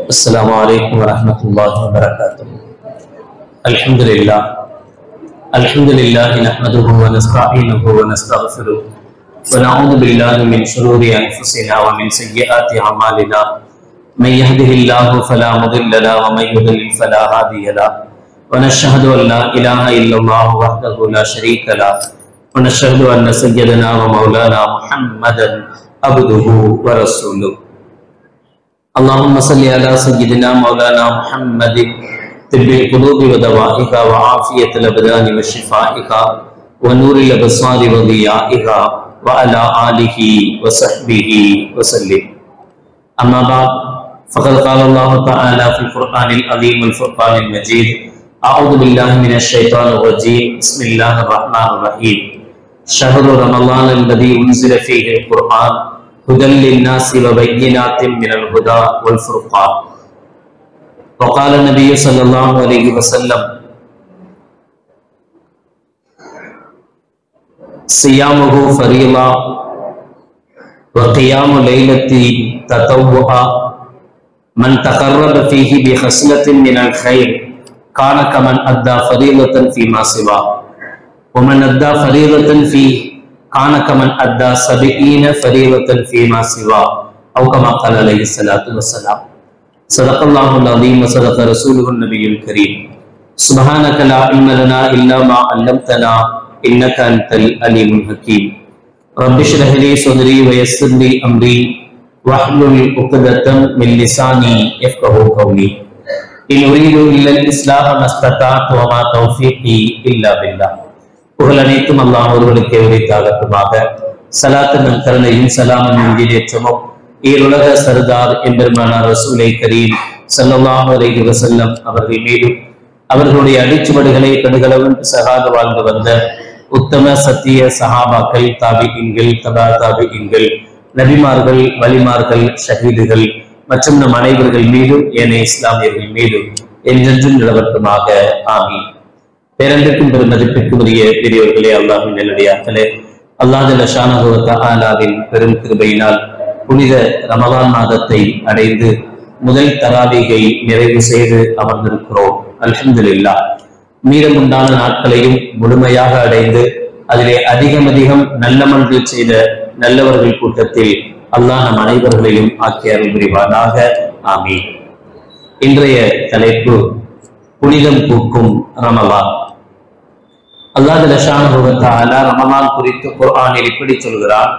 السلام عليكم ورحمة الله وبركاته. الحمد لله نحمده ونستعينه ونستغفره ونعوذ بالله من شرور أنفسنا ومن سيئات أعمالنا. من يهده الله فلا مضل له ومن يضلل فلا هادي له. ونشهد أن لا إله إلا الله وحده لا شريك له. ونشهد أن سيدنا ومولانا محمدا عبده ورسوله. اللهم صل على سيدنا مولانا محمد طب القلوب ودوائها وعافية الأبدان وشفائها ونور الأبصار وضيائها وعلى آله وصحبه وسلم. أما بعد فقد قال الله تعالى في القرآن العظيم والفرقان المجيد: أعوذ بالله من الشيطان الرجيم. بسم الله الرحمن الرحيم. شهر رمضان الذي أنزل فيه القرآن هدى للناس وبينات من الهدى والفرقان. وقال النبي صلى الله عليه وسلم: صيامه فريضة وقيام ليلة تطوعا من تقرب فيه بخصلة من الخير كان كمن أدى فريضة فيما سواه ومن أدى فريضة فيه كان كمن أدى 70 فريضة فيما سواه أو كما قال عليه الصلاة والسلام. صدق الله العظيم وصدق رسوله النبي الكريم. سبحانك لا علم لنا إلا ما علمتنا إنك أنت العليم الحكيم. رب اشرح لي صدري ويسر لي أمري واحلل عقدة من لساني يفقهوا قولي. إن أريد إلا الإصلاح ما استطعت وما توفيقي إلا بالله. புகழ் அனைத்தும் அல்லாஹ் ஒருவனுக்கே உரித்தாகட்டுமாக. சலாத்தும் கருணையும் சலாமும் இன்றியேற்றமும் ஈருலக சர்தார் எம்பெருமானார் ரசூலை கரீம் ஸல்லல்லாஹு அலைஹி வஸல்லம் அவர்கள் மீதும் அவர்களுடைய அடிச்சுவடுகளை கடுகளவும் சகாத வாழ்ந்து வந்த உத்தம சத்திய சஹாபாக்கள், தாபிஈன்கள், தபா தாபிஈன்கள், நபிமார்கள், வலிமார்கள், ஷஹீதுகள் மற்றும் நம் அனைவர்கள் மீதும் ஏனைய இஸ்லாமியர்கள் மீதும் என்றென்றும் நிலவட்டுமாக. ஆமீன். பேரன்பிற்கும் பெருமதிப்பிற்கும் உரிய பெரியவர்களே, அல்லாஹ்வின் நல்லடியார்களே, அல்லாஹ் ஜல்ல ஷானஹு வ தஆலாவின் பெரும் கிருபையினால் புனித ரமலான் மாதத்தை அடைந்து முதல் தராவீகை நிறைவு செய்து அமர்ந்திருக்கிறோம். அல்ஹம்துலில்லாஹ். மீதமுண்டான நாட்களையும் முழுமையாக அடைந்து அதிலே அதிகம் நல்லமல்கள் செய்த நல்லவர்கள் கூட்டத்தில் அல்லாஹ் நம் அனைவர்களையும் ஆக்கி அருள் புரிவானாக. ஆமீன். இன்றைய தலைப்பு புனிதம் பூக்கும் ரமலான். அல்லாஹ் ஜல்ல ஷானஹு வ தஆலா ரமலான் குறித்து குர்ஆனில் இப்படி சொல்கிறார்: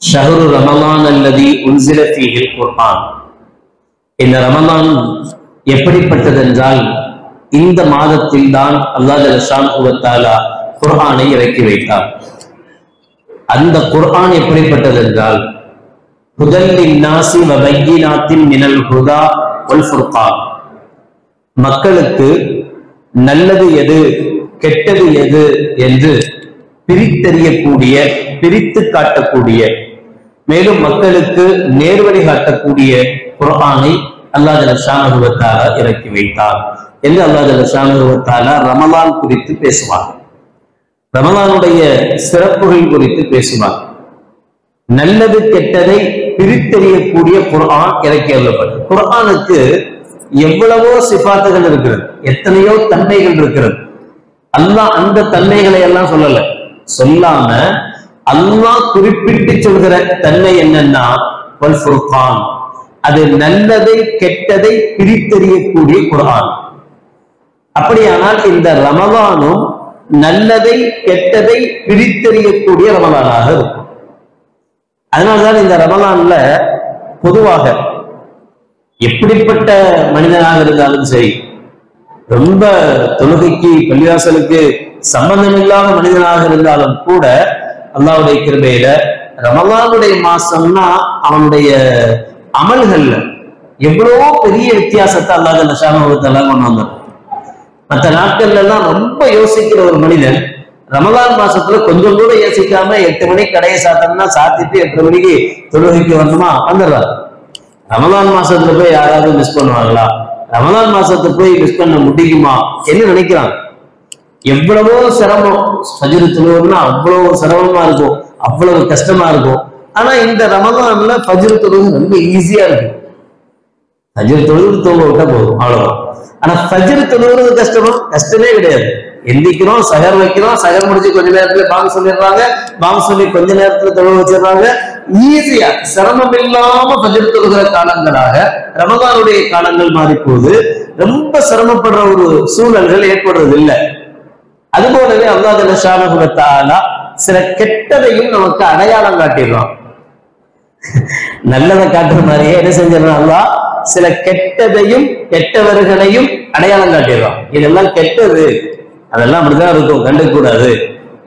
ஷஹ்ரு ரமலான் அல்லதி உன்சில ஃபீஹில் குர்ஆன். இந்த ரமலான் எப்படிப்பட்டதென்றால் இந்த மாதத்தில் தான் அல்லாஹ் ஜல்ல ஷானஹு வ தஆலா குர்ஆனை இறக்கி வைத்தார். அந்த குர்ஆன் எப்படிப்பட்டதென்றால் ஹுதல் லின்னாஸி வ பையினாத்தின் மினல் ஹுதா வல் ஃபுர்கான். மக்களுக்கு நல்லது எது கெட்டது எது என்று பிரித்தறியக்கூடிய, பிரித்து காட்டக்கூடிய, மேலும் மக்களுக்கு நேர்வழி காட்டக்கூடிய குர்ஆனை அல்லாஹ் ஜல்ல ஷானஹு வ தஆலா இறக்கி வைத்தார் என்று அல்லாஹ் ஜல்ல ஷானஹு வ தஆலா ரமலான் குறித்து பேசுவார். ரமலானுடைய சிறப்புகள் குறித்து பேசுவார். நல்லது கெட்டதை பிரித்தறியக்கூடிய குர்ஆன் இறக்கி அருளப்பட்டது. குர்ஆனுக்கு எவ்வளவோ சிபாத்துகள் இருக்கிறது, எத்தனையோ தன்மைகள் இருக்கிறது. அல்லாஹ் அந்த தன்மைகளை எல்லாம் சொல்லாம அல்லாஹ் குறிப்பிட்டு சொல்கிற தன்மை என்னன்னா வல் ஃபுர்கான். அது நல்லதை கெட்டதை பிரித்தறியக்கூடிய குர்ஆன். அப்படியானால் இந்த ரமலானும் நல்லதை கெட்டதை பிரித்தறியக்கூடிய ரமலானாக இருக்கும். அதனால்தான் இந்த ரமலான்ல பொதுவாக எப்படிப்பட்ட மனிதனாக இருந்தாலும் சரி, ரொம்ப தொழுகைக்கு பள்ளிவாசலுக்கு சம்பந்தம் இல்லாத மனிதனாக இருந்தாலும் கூட அல்லாஹ்வுடைய கிருபையில ரமலானுடைய மாசம்னா அவனுடைய அமல்கள்ல எவ்வளவோ பெரிய வித்தியாசத்தை அல்லாஹ் ஜல்ல ஷானஹு வ தஆலா கொண்டு வந்தார். மற்ற நாட்கள்ல எல்லாம் ரொம்ப யோசிக்கிற ஒரு மனிதன் ரமலான் மாசத்துல கொஞ்சம் கூட யோசிக்காம 8 மணிக்கு கடையை சாத்தணும்னா சாத்திட்டு 8 மணிக்கு தொழுகைக்கு வரணுமா வந்துடுறாரு. ரமலான் மாசத்துல போய் யாராவது மிஸ் பண்ணுவாங்களா? ரமலான் மாசத்தை போய் மிஸ் பண்ண முடியுமா என்ன நினைக்கிறாங்க. எவ்வளவோ சிரமம், ஃபஜ்ர் தொழுவதுன்னா அவ்வளவு சிரமமா இருக்கும், அவ்வளவு கஷ்டமா இருக்கும். ஆனா இந்த ரமலான்ல ஃபஜ்ர் தொழுவது ரொம்ப ஈஸியா இருக்கு. ஃபஜ்ர் தொழுது தூங்க விட்டா போதும், அவ்வளவுதான். ஆனா ஃபஜ்ர் தொழுகிறது கஷ்டமே கிடையாது. எந்திக்கிறோம், சகர் வைக்கிறோம், சகர் முடிச்சு கொஞ்ச நேரத்துல பாங்க சொல்லிடுறாங்க, பாங்க சொல்லி கொஞ்ச நேரத்துல தொழு வச்சிடுறாங்க. ஈஸியா சிரமம் இல்லாம ஃபஜ்ர் தொழுகிற காலங்களாக ரமதானுடைய காலங்கள் மாறி போகுது. ரொம்ப சிரமப்படுற ஒரு சூழல்கள் ஏற்படுறது இல்லை. அதுபோலவே அல்லாஹ் ஜல்லஷானஹு வ தஆலா சில கெட்டதையும் நமக்கு அடையாளம் காட்டிடுறான். நல்லதை காட்டுற மாதிரியே என்ன செஞ்சிடறான் அல்லாஹ், சில கெட்டதையும் கெட்டவர்களையும் அடையாளம் காட்டிடுறான். இதெல்லாம் கெட்டது, அதெல்லாம் அப்படிதான் இருக்கும், கண்டுக்க கூடாது.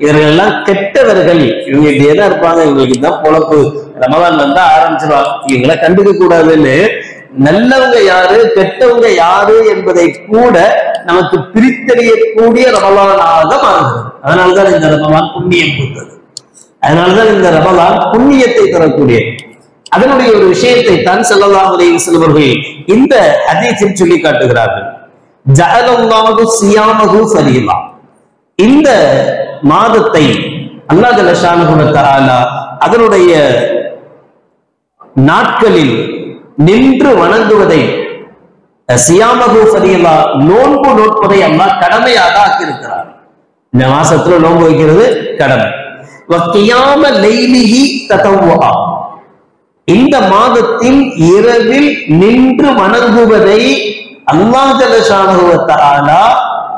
இவர்களெல்லாம் கெட்டவர்கள், இவங்க இப்படியேதான் இருப்பாங்க, இவங்களுக்கு தான் பொழப்பு, ரமலான் வந்தா ஆரம்பிச்சிருவாங்க, இவங்களை கண்டுக்க கூடாதுன்னு நல்லவங்க யாரு கெட்டவங்க யாரு என்பதை கூட நமக்கு பிரித்தறியக்கூடிய ரமலானாக மாறுகிறது. அதனால்தான் இந்த ரமலான் புண்ணியம் கொடுத்தது. அதனால்தான் இந்த ரமலான் புண்ணியத்தை தரக்கூடிய அதனுடைய ஒரு விஷயத்தை தான் ஸல்லல்லாஹு அலைஹி வஸல்லம் அவர்கள் இந்த ஹதீஸில் சொல்லி காட்டுகிறார்கள். ஜஅலல்லாஹு ஸியாமஹு ஃபரீலா, இந்த மாதத்தை அல்லாஹ் ஜல்லஷானஹு வ தஆலா அதனுடைய நாட்களில் நின்று வணங்குவதை, ஸியாமஹு ஃபரீலா, நோன்பு நோட்பதை அல்லாஹ் கடமையாக ஆக்கியிருக்கிறார். இந்த மாசத்துல நோன்பு வைக்கிறது கடமை. வ கியாம லைலிஹி ததவ்வா, இந்த மாதத்தில் இரவில் நின்று வணங்குவதை அல்லாஹ் ஜல்லஷானஹு வ தஆலா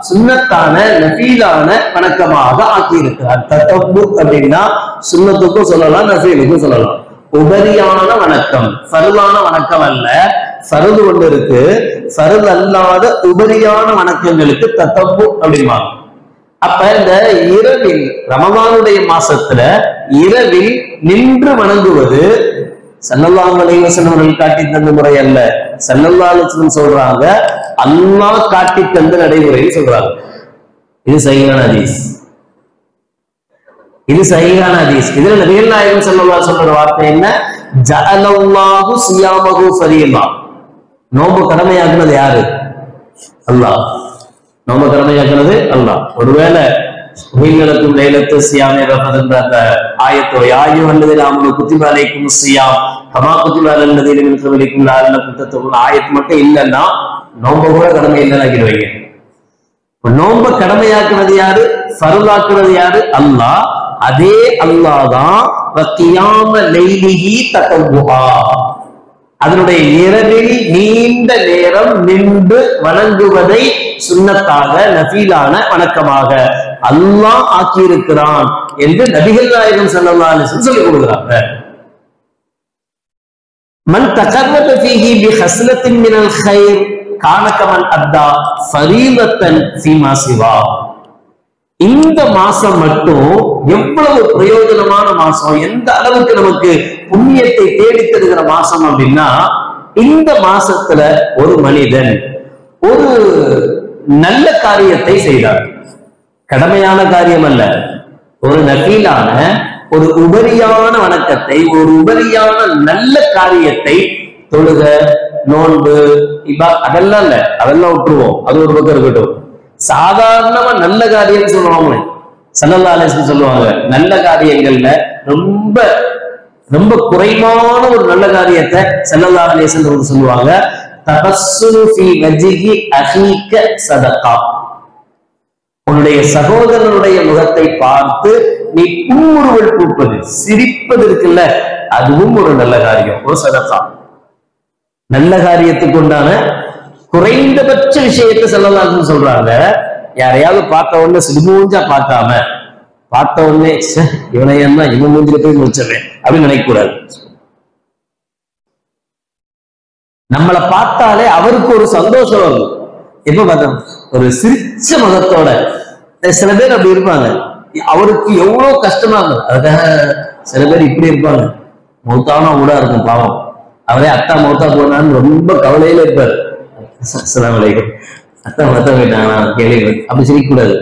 சுன்னத்தான நஃபீலான வணக்கமாக ஆக்கியிருக்கிறார். ததவ்வு அப்படின்னா சுன்னத்துக்கும் சொல்லலாம், நஃபீலுக்கும் சொல்லலாம். உபரியான வணக்கம், ஃபர்லான வணக்கம் அல்ல. ஃபர்து ஒன்று இருக்கு, ஃபர்து அல்லாத உபரியான வணக்கங்களுக்கு ததவ்வு அப்படிம்பாங்க. அப்ப இந்த இரவில், ரமலானுடைய மாசத்துல இரவில் நின்று வணங்குவது ஸல்லல்லாஹு அலைஹி வஸல்லம் அவர்கள் காட்டி தந்த முறை அல்ல. ஸல்லல்லாஹு அலைஹி வஸல்லம் சொல்றாங்க, அல்லாஹ் காட்டி தந்த நடைமுறைன்னு சொல்றாங்க. இது சஹீஹான ஹதீஸ், இது சஹீஹான ஹதீஸ். இதுல நபிகள் நாயகம் ஸல்லல்லாஹு அலைஹி வஸல்லம் சொல்ற வார்த்தை என்ன? ஜஅலல்லாஹு ஸியாமஹு ஃபரீலா, நோன்பு கடமையாக்குனது யாரு? அல்லாஹ். நோன்பு கடமையாக்குனது அல்லாஹ். ஒருவேளை உயிர்களுக்கும் லைலத்து ஸியாமி ரஃபத் என்ற அந்த ஆயத்தோ, யா அய்யுஹல்லதீன ஆமனூ குத்திப அலைக்குமுஸ் ஸியாம் கமா குத்திப அலல் லதீன மின் கப்லிக்கும் லஅல்லக்கும் தத்தகூன் ஆயத் மட்டும் இல்லைன்னா நோன்பு கூட கடமை இல்லைன்னு ஆக்கிடுவீங்க. நோன்பு கடமையாக்குனது யாரு? ஃபர்லாக்குனது யாரு? அல்லாஹ். அதே அல்லாஹ் தான் வ கியாம லைலிஹி ததவ்வா, அதனுடைய இரவில் நீண்ட நேரம் நின்று வணங்குவதை சுன்னத்தாக நஃபீலான வணக்கமாக அல்லாஹ் ஆக்கியிருக்கிறான் என்று நபிகள் நாயகம் ஸல்லல்லாஹு அலைஹி வஸல்லம் சொல்லிக் கொடுக்கிறாங்க. மன் தகர்ரப ஃபீஹி பிஹஸ்லத்தின் மினல் கைர் கான கமன் அத்தா ஃபரீலத்தன் ஃபீமா சிவா. இந்த மாசம் மட்டும் எவ்வளவு பிரயோஜனமான மாசம், எந்த அளவுக்கு நமக்கு புண்ணியத்தை தேடி தருகிற மாசம் அப்படின்னா, இந்த மாசத்துல ஒரு மனிதன் ஒரு நல்ல காரியத்தை செய்தார். கடமையான காரியம் அல்ல, ஒரு நஃபீலான, ஒரு உபரியான வணக்கத்தை, ஒரு உபரியான நல்ல காரியத்தை, தொழுக, நோன்பு, அதெல்லாம் இல்ல, அதெல்லாம் விட்டுருவோம், அது ஒரு பக்கம் இருக்கட்டும். சாதாரணமா நல்ல காரியம் சொல்லுவாங்க, ஸல்லல்லாஹு அலைஹி வஸல்லம் சொல்லுவாங்க, நல்ல காரியங்கள்ல ரொம்ப ரொம்ப குறைவான ஒரு நல்ல காரியத்தை ஸல்லல்லாஹு அலைஹி வஸல்லம் சொல்லுவாங்க, தபஸ்ஸுமு ஃபீ வஜ்ஹி அஹீக ஸதகா. உன்னுடைய சகோதரனுடைய முகத்தை பார்த்து நீ புன்முறுவல் பூப்பது, சிரிப்பது இருக்குல்ல, அதுவும் ஒரு நல்ல காரியம், ஒரு சதகா. நல்ல காரியத்துக்கு உண்டான குறைந்தபட்ச விஷயத்தை ஸல்லல்லாஹு சொல்றாங்க. யாரையாவது பார்த்த உடனே சிறுமூஞ்சா பார்க்காம, பார்த்த உடனே இவனை என்ன இவன் மூஞ்சில போய் முடிச்சிடுறேன் அப்படின்னு நினைக்க கூடாது. நம்மளை பார்த்தாலே அவருக்கு ஒரு சந்தோஷம் வரும். எப்ப பார்த்தோம், ஒரு சிரிச்ச முகத்தோட. சில பேர் அப்படி இருப்பாங்க, அவருக்கு எவ்வளவு கஷ்டமா இருக்கும், அதுக்காக சில பேர் இப்படி இருப்பாங்க, மௌத்தானா ஊடா இருக்கும் பாவம், அவரே அத்தா மௌத்தா போனான்னு ரொம்ப கவலையில இருப்பாரு. அஸ்ஸலாமு அலைக்கும், அத்தா மௌத்தா போயிட்டாங்க கேள்வி, அப்படி சிரிக்க கூடாது,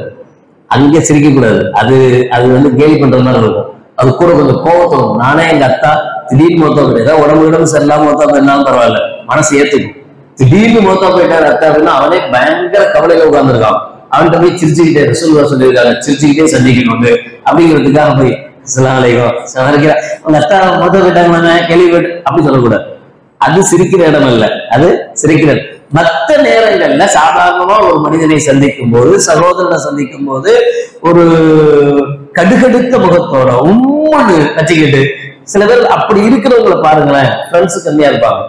அங்கே சிரிக்க கூடாது. அது அது வந்து கேலி பண்ற மாதிரி இருக்கும். அது கூட கொஞ்சம் கோபத்தோம். நானே எங்க அத்தா திடீர்னு மௌத்தா போயிட்டா, உடம்பு சரியில்லாம மௌத்தா போயிருந்தாலும் பரவாயில்ல, மனசு ஏத்துக்கும். திடீர்னு மௌத்தா போயிட்டாரு அத்தா அப்படின்னா அவனே பயங்கர கவலையில உட்கார்ந்துருக்கான். அவன்கிட்ட போய் சிரிச்சுக்கிட்டே, ரசூலுல்லாஹ் சொல்லியிருக்காங்க, சிரிச்சுக்கிட்டே சந்திக்கணும் அப்படிங்கிறதுக்காக போய் அஸ்ஸலாமு அலைக்கும் உங்க அத்தா மௌத்தா போயிட்டாங்க கேள்வி போயிட்டு அப்படி சொல்லக்கூடாது. அது சிரிக்கிற இடம் அல்ல, அது சிரிக்கிற. மற்ற நேரங்கள்ல சாதாரணமா ஒரு மனிதனை சந்திக்கும் போது, சகோதரனை சந்திக்கும் போது ஒரு கடுகடுத்த முகத்தோட உம்முன்னு வச்சுக்கிட்டு, சில பேர் அப்படி இருக்கிறவங்களை பாருங்களேன், ஃப்ரெண்ட்ஸ் கம்மியா இருப்பாங்க.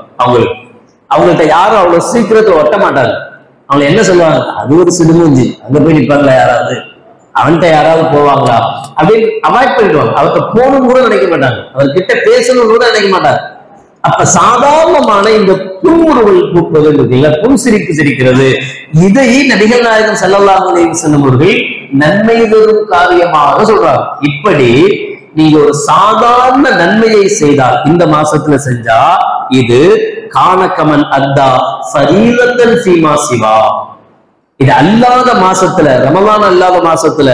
அவங்கள்ட்ட யாரும் அவ்வளவு சீக்கிரத்தை ஒட்ட மாட்டாங்க. அவங்க என்ன சொல்லுவாங்க, அது ஒரு சிடுமூஞ்சி, அங்க போய் நிப்பாங்களா யாராவது, அவன்கிட்ட யாராவது போவாங்களா அப்படின்னு அவாய்ட் பண்ணிடுவாங்க. அவர்கிட்ட போகணும் கூட நினைக்க மாட்டாங்க, அவர்கிட்ட பேசணும் கூட நினைக்க மாட்டாங்க. அப்ப சாதாரணமான இந்த புன்முறுவல் பூப்பது இருக்குல்ல, புன்சிரிப்பு சிரிக்கிறது, இதை நபிகள் நாயகம் ஸல்லல்லாஹு அலைஹி வஸல்லம் அவர்கள் நன்மை தரும் காரியமாக சொல்றாங்க. இப்படி நீங்க ஒரு சாதாரண நன்மையை செய்தால், இந்த மாசத்துல செஞ்சா, இது கானகமன் அத்தா ஃபரீலத்தன் ஃபீமா சிவா. இது அல்லாத மாசத்துல, ரமலான் அல்லாத மாசத்துல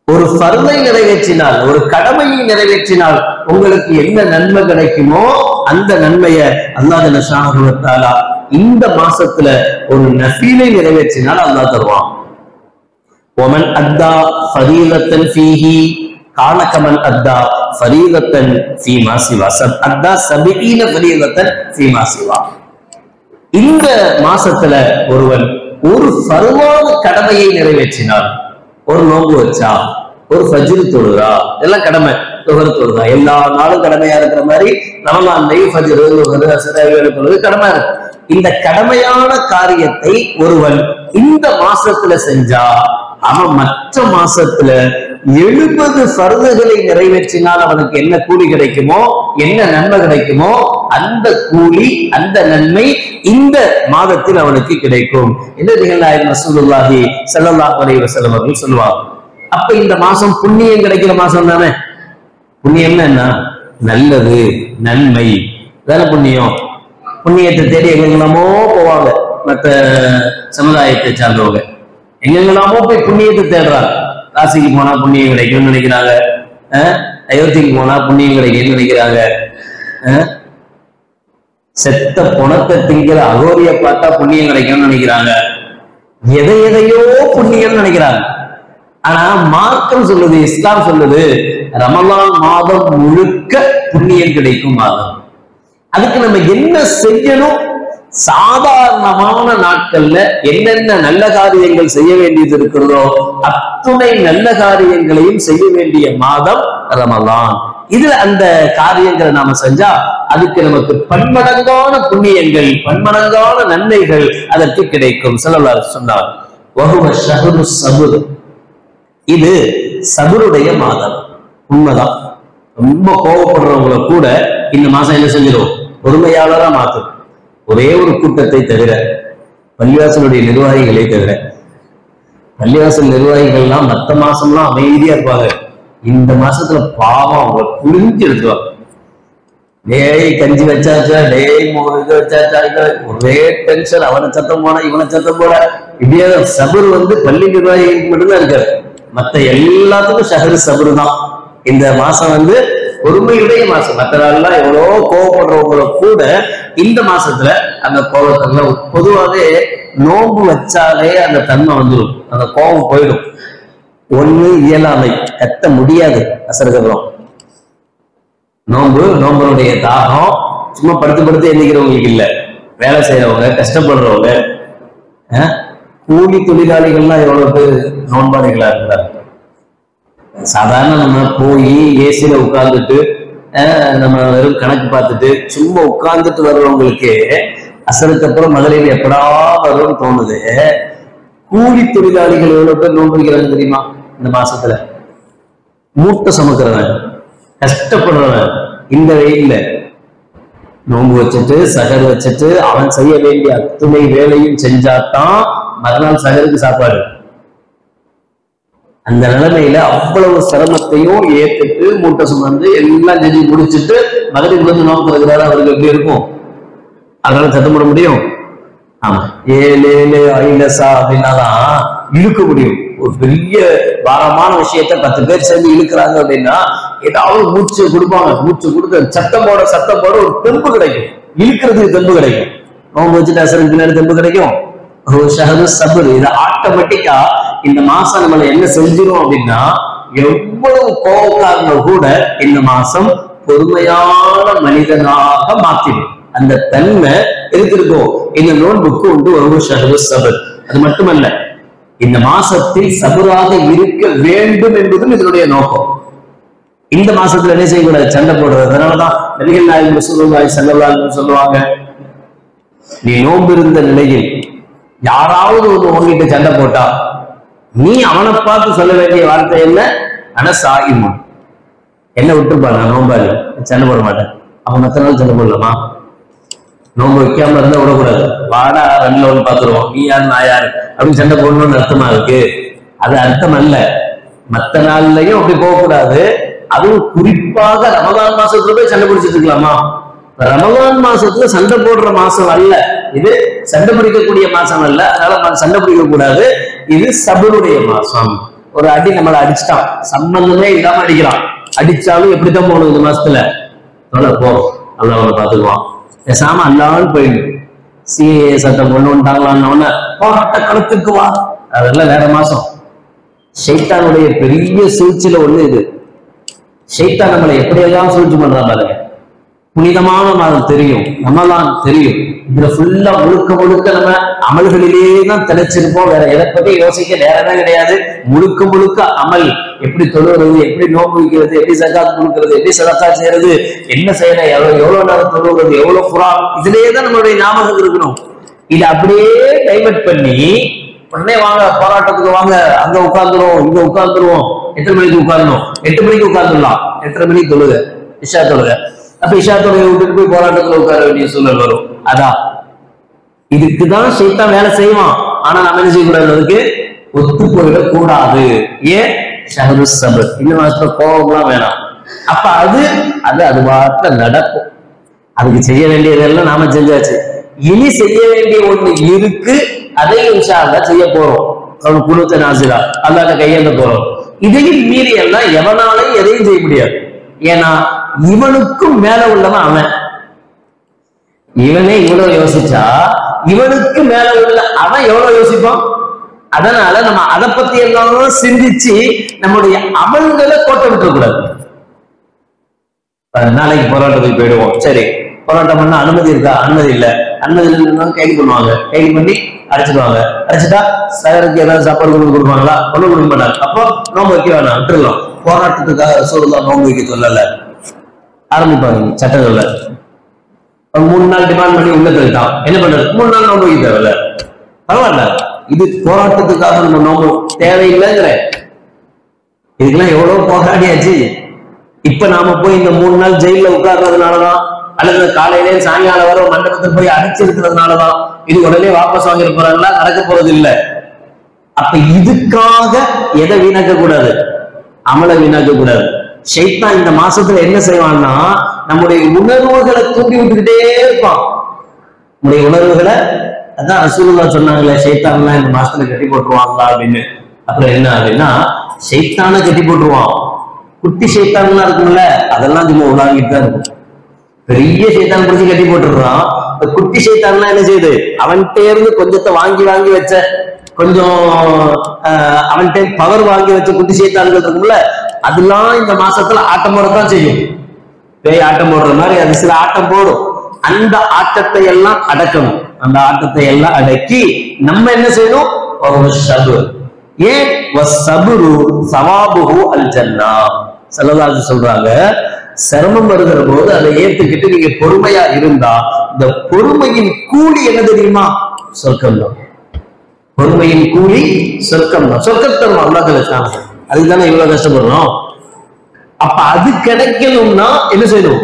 ஒரு ஃபர்தை நிறைவேற்றினால், ஒரு கடமையை நிறைவேற்றினால் உங்களுக்கு என்ன நன்மை கிடைக்குமோ அந்த நன்மையை அல்லாஹ் ஜல்லஷானஹு வ தஆலா இந்த மாசத்துல ஒரு நஃபீலை நிறைவேற்றினால் அல்லாஹ் தருவான். ومن أدى فريضة فيه كان كمن أدى فريضة فيما سوى أدى 70 فريضة فيما سوى. இந்த மாசத்துல ஒருவன் ஒரு ஃபர்வான கடமையை நிறைவேற்றினார், ஒரு நோன்பு வச்சா, ஒரு ஃபஜ்ர் தொழுதா, எல்லாம் கடமை, துஹர் தொழுதா, எல்லா நாளும் கடமையா இருக்கிற மாதிரி ரமலான்லையும் ஃபஜ்ர், துஹர், அஸ்ர் தொழுது கடமை இருக்கு. இந்த கடமையான காரியத்தை ஒருவன் இந்த மாசத்துல செஞ்சா, அவன் மற்ற மாசத்துல 70 ஃபர்துகளை நிறைவேற்றினால் அவனுக்கு என்ன கூலி கிடைக்குமோ, என்ன நன்மை கிடைக்குமோ, அந்த கூலி, அந்த நன்மை இந்த மாதத்தில் அவனுக்கு கிடைக்கும் என்று நபிகள் நாயகம் ரசூலுல்லாஹி ஸல்லல்லாஹு அலைஹி வஸல்லம் அவர்கள் சொல்லுவாங்க. அப்ப இந்த மாசம் புண்ணியம் கிடைக்கிற மாசம் தானே. புண்ணியம்னா என்ன? நல்லது, நன்மை தானே புண்ணியம். புண்ணியத்தை தேடி எங்கெல்லாமோ போவாங்க மற்ற சமுதாயத்தை சார்ந்தவங்க, எங்கெல்லாமோ போய் புண்ணியத்தை தேடுறாங்க. காசிக்கு போனா புண்ணியம் கிடைக்கும்னு நினைக்கிறாங்க, அயோத்திக்கு போனா புண்ணியம் கிடைக்கும்னு நினைக்கிறாங்க, செத்த புணத்தை திங்கிற அகோரிய பார்த்தா புண்ணியம் கிடைக்கும்னு நினைக்கிறாங்க, எதையோ புண்ணியம் நினைக்கிறாங்க. ஆனா மார்க்கம் சொல்லுது, இஸ்லாம் சொல்லுது, ரமலான் மாதம் முழுக்க புண்ணியம் கிடைக்கும் மாதம். அதுக்கு நம்ம என்ன செய்யணும்? சாதாரணமான நாட்கள்ல என்னென்ன நல்ல காரியங்கள் செய்ய வேண்டியது இருக்கிறதோ அத்துணை நல்ல காரியங்களையும் செய்ய வேண்டிய மாதம் ரமலான். இதுல அந்த காரியங்களை நாம செஞ்சா அதுக்கு நமக்கு பன்மடங்கான புண்ணியங்கள், பன்மடங்கான நன்மைகள் அதற்கு கிடைக்கும். ஸல்லல்லாஹு அலைஹி வஸல்லம் வஹுவ ஷஹ்ரு ஸபுர், இது சபருடைய மாதம். உண்மைதான், ரொம்ப கோபப்படுறவங்களை கூட இந்த மாசம் என்ன செஞ்சிடும்? பொறுமையாளரா மாற்றும். ஒரே ஒரு கூட்டத்தை தவிர, பள்ளிவாசலுடைய நிர்வாகிகளை தவிர, பள்ளிவாசல் நிர்வாகிகள்லாம் மற்ற மாசம்லாம் அமைதியா இருப்பாங்க. இந்த மாசத்துல பாவம் அவங்க புரிஞ்சு எடுத்துவாங்க. டேய் கஞ்சி வச்சாச்சா, டேய் இது வச்சாச்சா, ஒரே டென்ஷன். அவனை சத்தம் போனா இவனை சத்தம் போட, இப்படியே சபர் பள்ளி நிர்வாகிகளுக்கு மட்டும்தான் இருக்காரு. மற்ற எல்லாத்துக்கும் ஷஹரு சபரு தான். இந்த மாசம் பொறுமையுடைய மாசம். மற்ற நாள்லாம் எவ்வளோ கோவப்படுறவங்கள கூட இந்த மாசத்துல அந்த கோபத்தன்மை, பொதுவாகவே நோன்பு வச்சாலே அந்த தன்மை வந்துடும், அந்த கோபம் போயிடும். ஒண்ணு இயலாமை, கத்த முடியாது அசருக்கப்புறம். நோம்புடைய தாகம் சும்மா படுத்து எண்ணிக்கிறவங்களுக்கு இல்ல, வேலை செய்யறவங்க, கஷ்டப்படுறவங்க, கூலி தொழிலாளிகள்லாம் எவ்வளவு பேர் நோன்பாளிகளா இருக்கிறாங்க. சாதாரண நம்ம போய் ஏசியில உட்கார்ந்துட்டு நம்ம வெறும் கணக்கு பார்த்துட்டு சும்மா உட்கார்ந்துட்டு வர்றவங்களுக்கு அசருக்கு அப்புறம் மகளிர் எப்படா வரும்னு தோணுது. கூலி தொழிலாளிகள் எவ்வளவு பேர் நோன்பு வைக்கிறாங்க தெரியுமா? இந்த மாசத்துல மூட்டை சுமக்கிறவன், கஷ்டப்படுறவன், இந்த வெயில்ல நோன்பு வச்சுட்டு சகர் வச்சுட்டு அவன் செய்ய வேண்டிய அத்துணை வேலையும் செஞ்சாதான் மறுநாள் சகருக்கு சாப்பாடு. அந்த நிலைமையில அவ்வளவு சிரமத்தையும் ஏத்துட்டு மூட்டை சுமந்து எல்லாம் செஞ்சு முடிச்சுட்டு மகளிர் நோன்பு இருக்கிறாரு, அவருக்கு எப்படி இருக்கும்? அதனால சத்தம் போட முடியும்? ஆமா, 7 ஐலசா அப்படின்னாதான் இழுக்க முடியும். ஒரு பெரிய பாரமான விஷயத்த 10 பேர் சேர்ந்து இழுக்கிறாங்க அப்படின்னா ஏதாவது மூச்சு கொடுப்பாங்க. மூச்சு கொடுத்து சத்தம் போட ஒரு தெம்பு கிடைக்கும், இழுக்கிறதுக்கு தெம்பு கிடைக்கும். நோன்பு வச்சுட்டு அசருக்கு பின்னாடி தெம்பு கிடைக்கும். இது ஆட்டோமேட்டிக்கா இந்த மாசம் நம்மள என்ன செஞ்சிடும் அப்படின்னா, எவ்வளவு கோபக்காரங்க கூட இந்த மாசம் பொறுமையான மனிதனாக மாத்திடும். அந்த தன்மை இருக்கும் இந்த நோன்புக்கு உண்டு ஒரு ஷஹ்ரு சபர். அது மட்டுமல்ல, இந்த மாசத்தில் சபராக இருக்க வேண்டும் என்பதும் இதனுடைய நோக்கம். இந்த மாசத்துல என்ன செய்யக்கூடாது? சண்டை போடுறது. அதனாலதான் நபிகள் நாயகம் ரசூலுல்லாஹி ஸல்லல்லாஹு அலைஹி வஸல்லம் சொல்லுவாங்க, நீ நோன்பு இருந்த நிலையில் யாராவது உங்ககிட்ட சண்டை போட்டா நீ அவனை பார்த்து சொல்ல வேண்டிய வார்த்தை என்ன? ஆனா சாகிமா என்ன விட்டுருப்பா, நான் நோம்பாளி, சண்டை போட மாட்டேன். அவன் மத்த நாள் சண்டை போடலாமா? நோம்பு வைக்காம இருந்தா விடக்கூடாது. வாடா ரெண்டுல ஒண்ணு பாத்துருவோம், நீ யாரு நான் யாரு அப்படின்னு சண்டை போடணும்னு அர்த்தமா இருக்கு. அது அர்த்தம் அல்ல. மத்த நாள்லயும் அப்படி போகக்கூடாது. அதுவும் குறிப்பாக ரமலான் மாசத்துல போய் சண்டை பிடிச்சிட்டு இருக்கலாமா? ரமலான் மாசத்துல சண்டை போடுற மாசம் அல்ல இது, சண்டை பிடிக்கக்கூடிய மாசம் அல்ல. அதனால சண்டை பிடிக்க கூடாது. இது சபருடைய மாசம். ஒரு அடி நம்மளை அடிச்சுட்டான், சம்பந்தமே இல்லாம அடிக்கிறான், அடிச்சாலும் எப்படித்தான் போகணும் இந்த மாசத்துல? போ, அல்ல அவனை பாத்துக்குவான். பேசாம அல்லான்னு போயிடு. சிஏ சட்டம் கொண்டு வந்துட்டாங்களான்னு போராட்ட களத்துக்கு வா, அதெல்லாம் வேற மாசம். ஷைத்தானுடைய பெரிய சூழ்ச்சியில ஒண்ணு இது. ஷைத்தான் நம்மளை எப்படியெல்லாம் சூழ்ச்சி பண்றா பாருங்க. புனிதமான மாதம் தெரியும், ரமலான் தெரியும், இதுல ஃபுல்லா முழுக்க முழுக்க நம்ம அமல்களிலேயே தான் திளைச்சிருப்போம். வேற எதை பத்தி யோசிக்க நேரமே கிடையாது. முழுக்க முழுக்க அமல். எப்படி தொழுகிறது, எப்படி நோன்பு வைக்கிறது, எப்படி சகாத் கொடுக்கிறது, எப்படி சதக்கா செய்யறது, என்ன செய்யணும், எவ்வளவு நேரம் தொழுகிறது, எவ்வளவு குரான், இதுலயே தான் நம்மளுடைய ஞாபகம் இருக்கணும். இதை அப்படியே டைவர்ட் பண்ணி உடனே வாங்க போராட்டத்துக்கு வாங்க, அங்க உட்கார்ந்துருவோம், இங்க உட்கார்ந்துருவோம். எத்தனை மணிக்கு உட்கார்ந்தோம்? 8 மணிக்கு உட்கார்ந்துடலாம். 8:30 மணிக்கு தொழுக, இஷா தொழுக. அப்ப இஷா தொழுகை விட்டுட்டு போய் போராட்டத்துல உட்கார வேண்டிய சூழல் வரும். அதான் இதுக்குதான் ஷைத்தான் வேலை செய்வான். ஆனா நம்ம என்ன செய்யக்கூடாது? அதுக்கு ஒத்து போயிடக் கூடாது. ஏன்? ஷஹ்ரு சபர். இந்த மாசத்துல கோபம்லாம் வேணாம். அப்ப அது வார்த்தை நடக்கும். அதுக்கு செய்ய வேண்டியதெல்லாம் நாம செஞ்சாச்சு. இனி செய்ய வேண்டிய ஒண்ணு இருக்கு, அதையும் இன்ஷா அல்லாஹ் செய்ய போறோம். அவன் குலுத்த நாசிரா அல்லாஹ்ட்ட கையேந்த போறோம். இதையும் மீறி எல்லாம் எவனாலையும் எதையும் செய்ய முடியாது. ஏன்னா இவனுக்கும் மேல உள்ளவன் அவன். இவனே இவ்வளவு யோசிச்சா இவனுக்கு மேல உள்ள அவன் எவ்வளவு யோசிப்பான். அதனால நம்ம அதை பத்தி எல்லாம் சிந்திச்சு நம்முடைய அமல்களை கோட்டை விட்டுறக்கூடாது. நாளைக்கு போராட்டத்துக்கு போயிடுவோம். சரி, போராட்டம் பண்ண அனுமதி இருக்கா? அனுமதி இல்ல. அனுமதி இல்லைன்னா கைது பண்ணுவாங்க. கைது பண்ணி அடிச்சிடுவாங்க. அடிச்சுட்டா சகருக்கு ஏதாவது சாப்பாடு கொண்டு கொடுப்பாங்களா? ஒண்ணு கொடுக்க மாட்டாங்க. அப்போ நோம்பு வைக்க வேணாம், விட்டுருலாம். போராட்டத்துக்காக ரசூலுல்லாஹ் நோம்பு வைக்க சொல்லல, ஆரம்பிப்பாங்க சட்டங்கள்ல. 3 நாள் டிமாண்ட் பண்ணி உள்ள தள்ளிட்டான், என்ன பண்றது? 3 நாள் நோம்பு வைக்க தேவையில்ல, பரவாயில்ல. இது போராட்டத்துக்காக நம்ம நோம்பு தேவையில்லைங்கிற. இதுக்கெல்லாம் எவ்வளவு போராடியாச்சு. இப்ப நாம போய் இந்த 3 நாள் ஜெயில உட்கார்றதுனாலதான், அல்லது காலையிலே சாயங்காலம் வர மண்டபத்தில் போய் அடிச்சிருக்கிறதுனாலதான் இது உடனே வாபஸ் வாங்கிட்டு போறாங்களா? நடக்க போறது இல்லை. அப்ப இதுக்காக எதை வீணாக்க கூடாது? அமலை வீணாக்க கூடாது. ஷைத்தான் இந்த மாசத்துல என்ன செய்வான்னா, நம்முடைய உணர்வுகளை தூண்டி விட்டுக்கிட்டே இருப்பான். நம்முடைய உணர்வுகளை, அதான் ரசூலுல்லாஹ் சொன்னாங்களே, ஷைத்தான்லாம் இந்த மாசத்துல கட்டி போட்டுருவாங்களா அப்படின்னு. அப்புறம் என்ன அப்படின்னா, ஷைத்தானை கட்டி போட்டுருவான். குட்டி ஷைத்தான்லாம் இருக்கும்ல, அதெல்லாம் சும்மா உலாங்கிட்டு தான் இருக்கும். பெரிய ஷைத்தான் பிடிச்சி கட்டி போட்டுருக்கான். குட்டி ஷைத்தான்லாம் என்ன செய்யுது? அவன்கிட்ட இருந்து கொஞ்சத்தை வாங்கி வாங்கி வச்ச, கொஞ்சம் அவன்கிட்ட பவர் வாங்கி வச்ச குட்டி ஷைத்தான்கள் இருக்கும்ல, அதெல்லாம் இந்த மாசத்துல ஆட்டம் போடத்தான் செய்யும். பேய் ஆட்டம் போடுற மாதிரி அது சில ஆட்டம் போடும். அந்த ஆட்டத்தை எல்லாம் அடக்கணும். அந்த ஆட்டத்தை எல்லாம் அடக்கி நம்ம என்ன செய்யணும்? ஒரு சபுர். ஏன்? வஸ்ஸபுரு ஸவாபுஹு அல் ஜன்னா. ஸல்லல்லாஹு அலைஹி சொல்றாங்க, சிரமம் வருகிற போது அதை ஏத்துக்கிட்டு நீங்க பொறுமையா இருந்தா இந்த பொறுமையின் கூலி என்ன தெரியுமா? சொர்க்கம் தான். பொறுமையின் கூலி சொர்க்கம் தான். சொர்க்கத்தை அல்லாஹ் கிடைச்சாங்க. அதுதானே இவ்வளவு கஷ்டப்படுறோம். அப்ப அது கிடைக்கணும்னா என்ன செய்யணும்?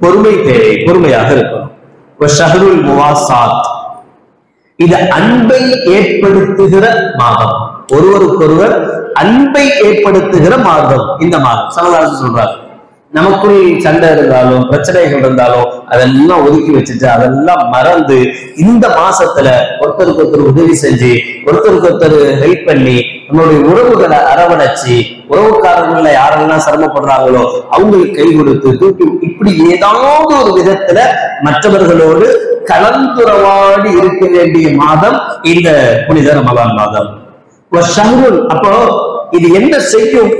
பொறுமை தேவை. பொறுமையாக இருக்கணும். ஷஹ்ருல் முவாசாத், இது அன்பை ஏற்படுத்துகிற மாதம். ஒருவருக்கொருவர் அன்பை ஏற்படுத்துகிற மாதம் இந்த மாதம். ஸல்லல்லாஹு அலைஹி சொல்றாங்க, நமக்குள் சண்டை இருந்தாலும் பிரச்சனைகள் இருந்தாலும் அதெல்லாம் ஒதுக்கி வச்சுட்டு அதெல்லாம் மறந்து இந்த மாசத்துல ஒருத்தருக்கு ஒருத்தர் உதவி செஞ்சு, ஒருத்தருக்கு ஒருத்தர் ஹெல்ப் பண்ணி, நம்மளுடைய உறவுகளை அரவணைச்சு, உறவுக்காரர்கள யாரெல்லாம் சிரமப்படுறாங்களோ அவங்களுக்கு கை கொடுத்து தூக்கி, இப்படி ஏதாவது ஒரு விதத்துல மற்றவர்களோடு கலந்துறவாடி இருக்க வேண்டிய மாதம் இந்த புனித ரமலான் மாதம். அப்போ இது என்ன செய்யும்?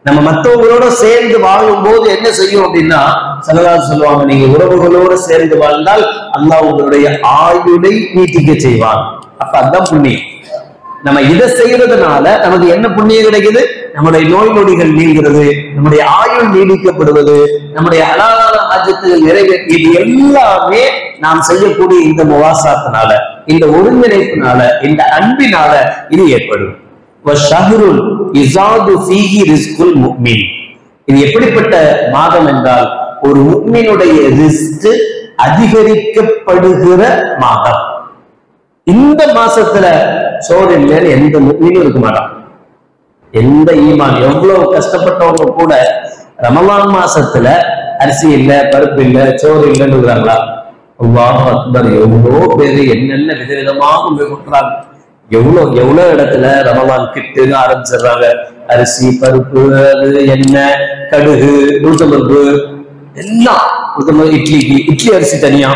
நம்ம மற்றவங்களோட சேர்ந்து வாழும் போது என்ன செய்யும் அப்படின்னா ஸல்லல்லாஹு சொல்லுவாங்க, நீங்க உறவுகளோட சேர்ந்து வாழ்ந்தால் அல்லாஹ் உங்களுடைய ஆயுளை நீட்டிக்க செய்வான். அப்ப அதான் புண்ணியம். நம்ம இதை செய்யறதுனால நமக்கு என்ன புண்ணியம் கிடைக்குது? நம்முடைய நோய் நொடிகள் நீங்கிறது, நம்முடைய ஆயுள் நீடிக்கப்படுவது, நம்முடைய ஹலாலான ஹாஜத்துகள் நிறைவேற்ற, இது எல்லாமே நாம் செய்யக்கூடிய இந்த முவாசாத்தினால, இந்த ஒருங்கிணைப்பினால, இந்த அன்பினால இது ஏற்படும். இது எப்படிப்பட்ட மாதம் என்றால் ஒரு முஃமினுடைய ரிஸ்க் அதிகரிக்கப்படுகிற மாதம். இந்த மாசத்துல சோறு இல்லைன்னு எந்த முஃமினும் இருக்க மாட்டான். எந்த ஈமான் எவ்வளவு கஷ்டப்பட்டவங்க கூட ரமலான் மாசத்துல அரிசி இல்ல, பருப்பு இல்ல, சோறு இல்லைன்னு இருக்கிறாங்களா? அல்லாஹ் அக்பர். எவ்வளோ பேரு என்னென்ன விதவிதமாக கொடுக்குறாங்க. எவ்வளவு இடத்துல ரமலான் கிட்டுன்னு ஆரம்பிச்சிடுறாங்க. அரிசி, பருப்பு, அது எண்ணெய், கடுகு, உளுத்தம்பருப்பு எல்லாம். இட்லிக்கு இட்லி அரிசி தனியா,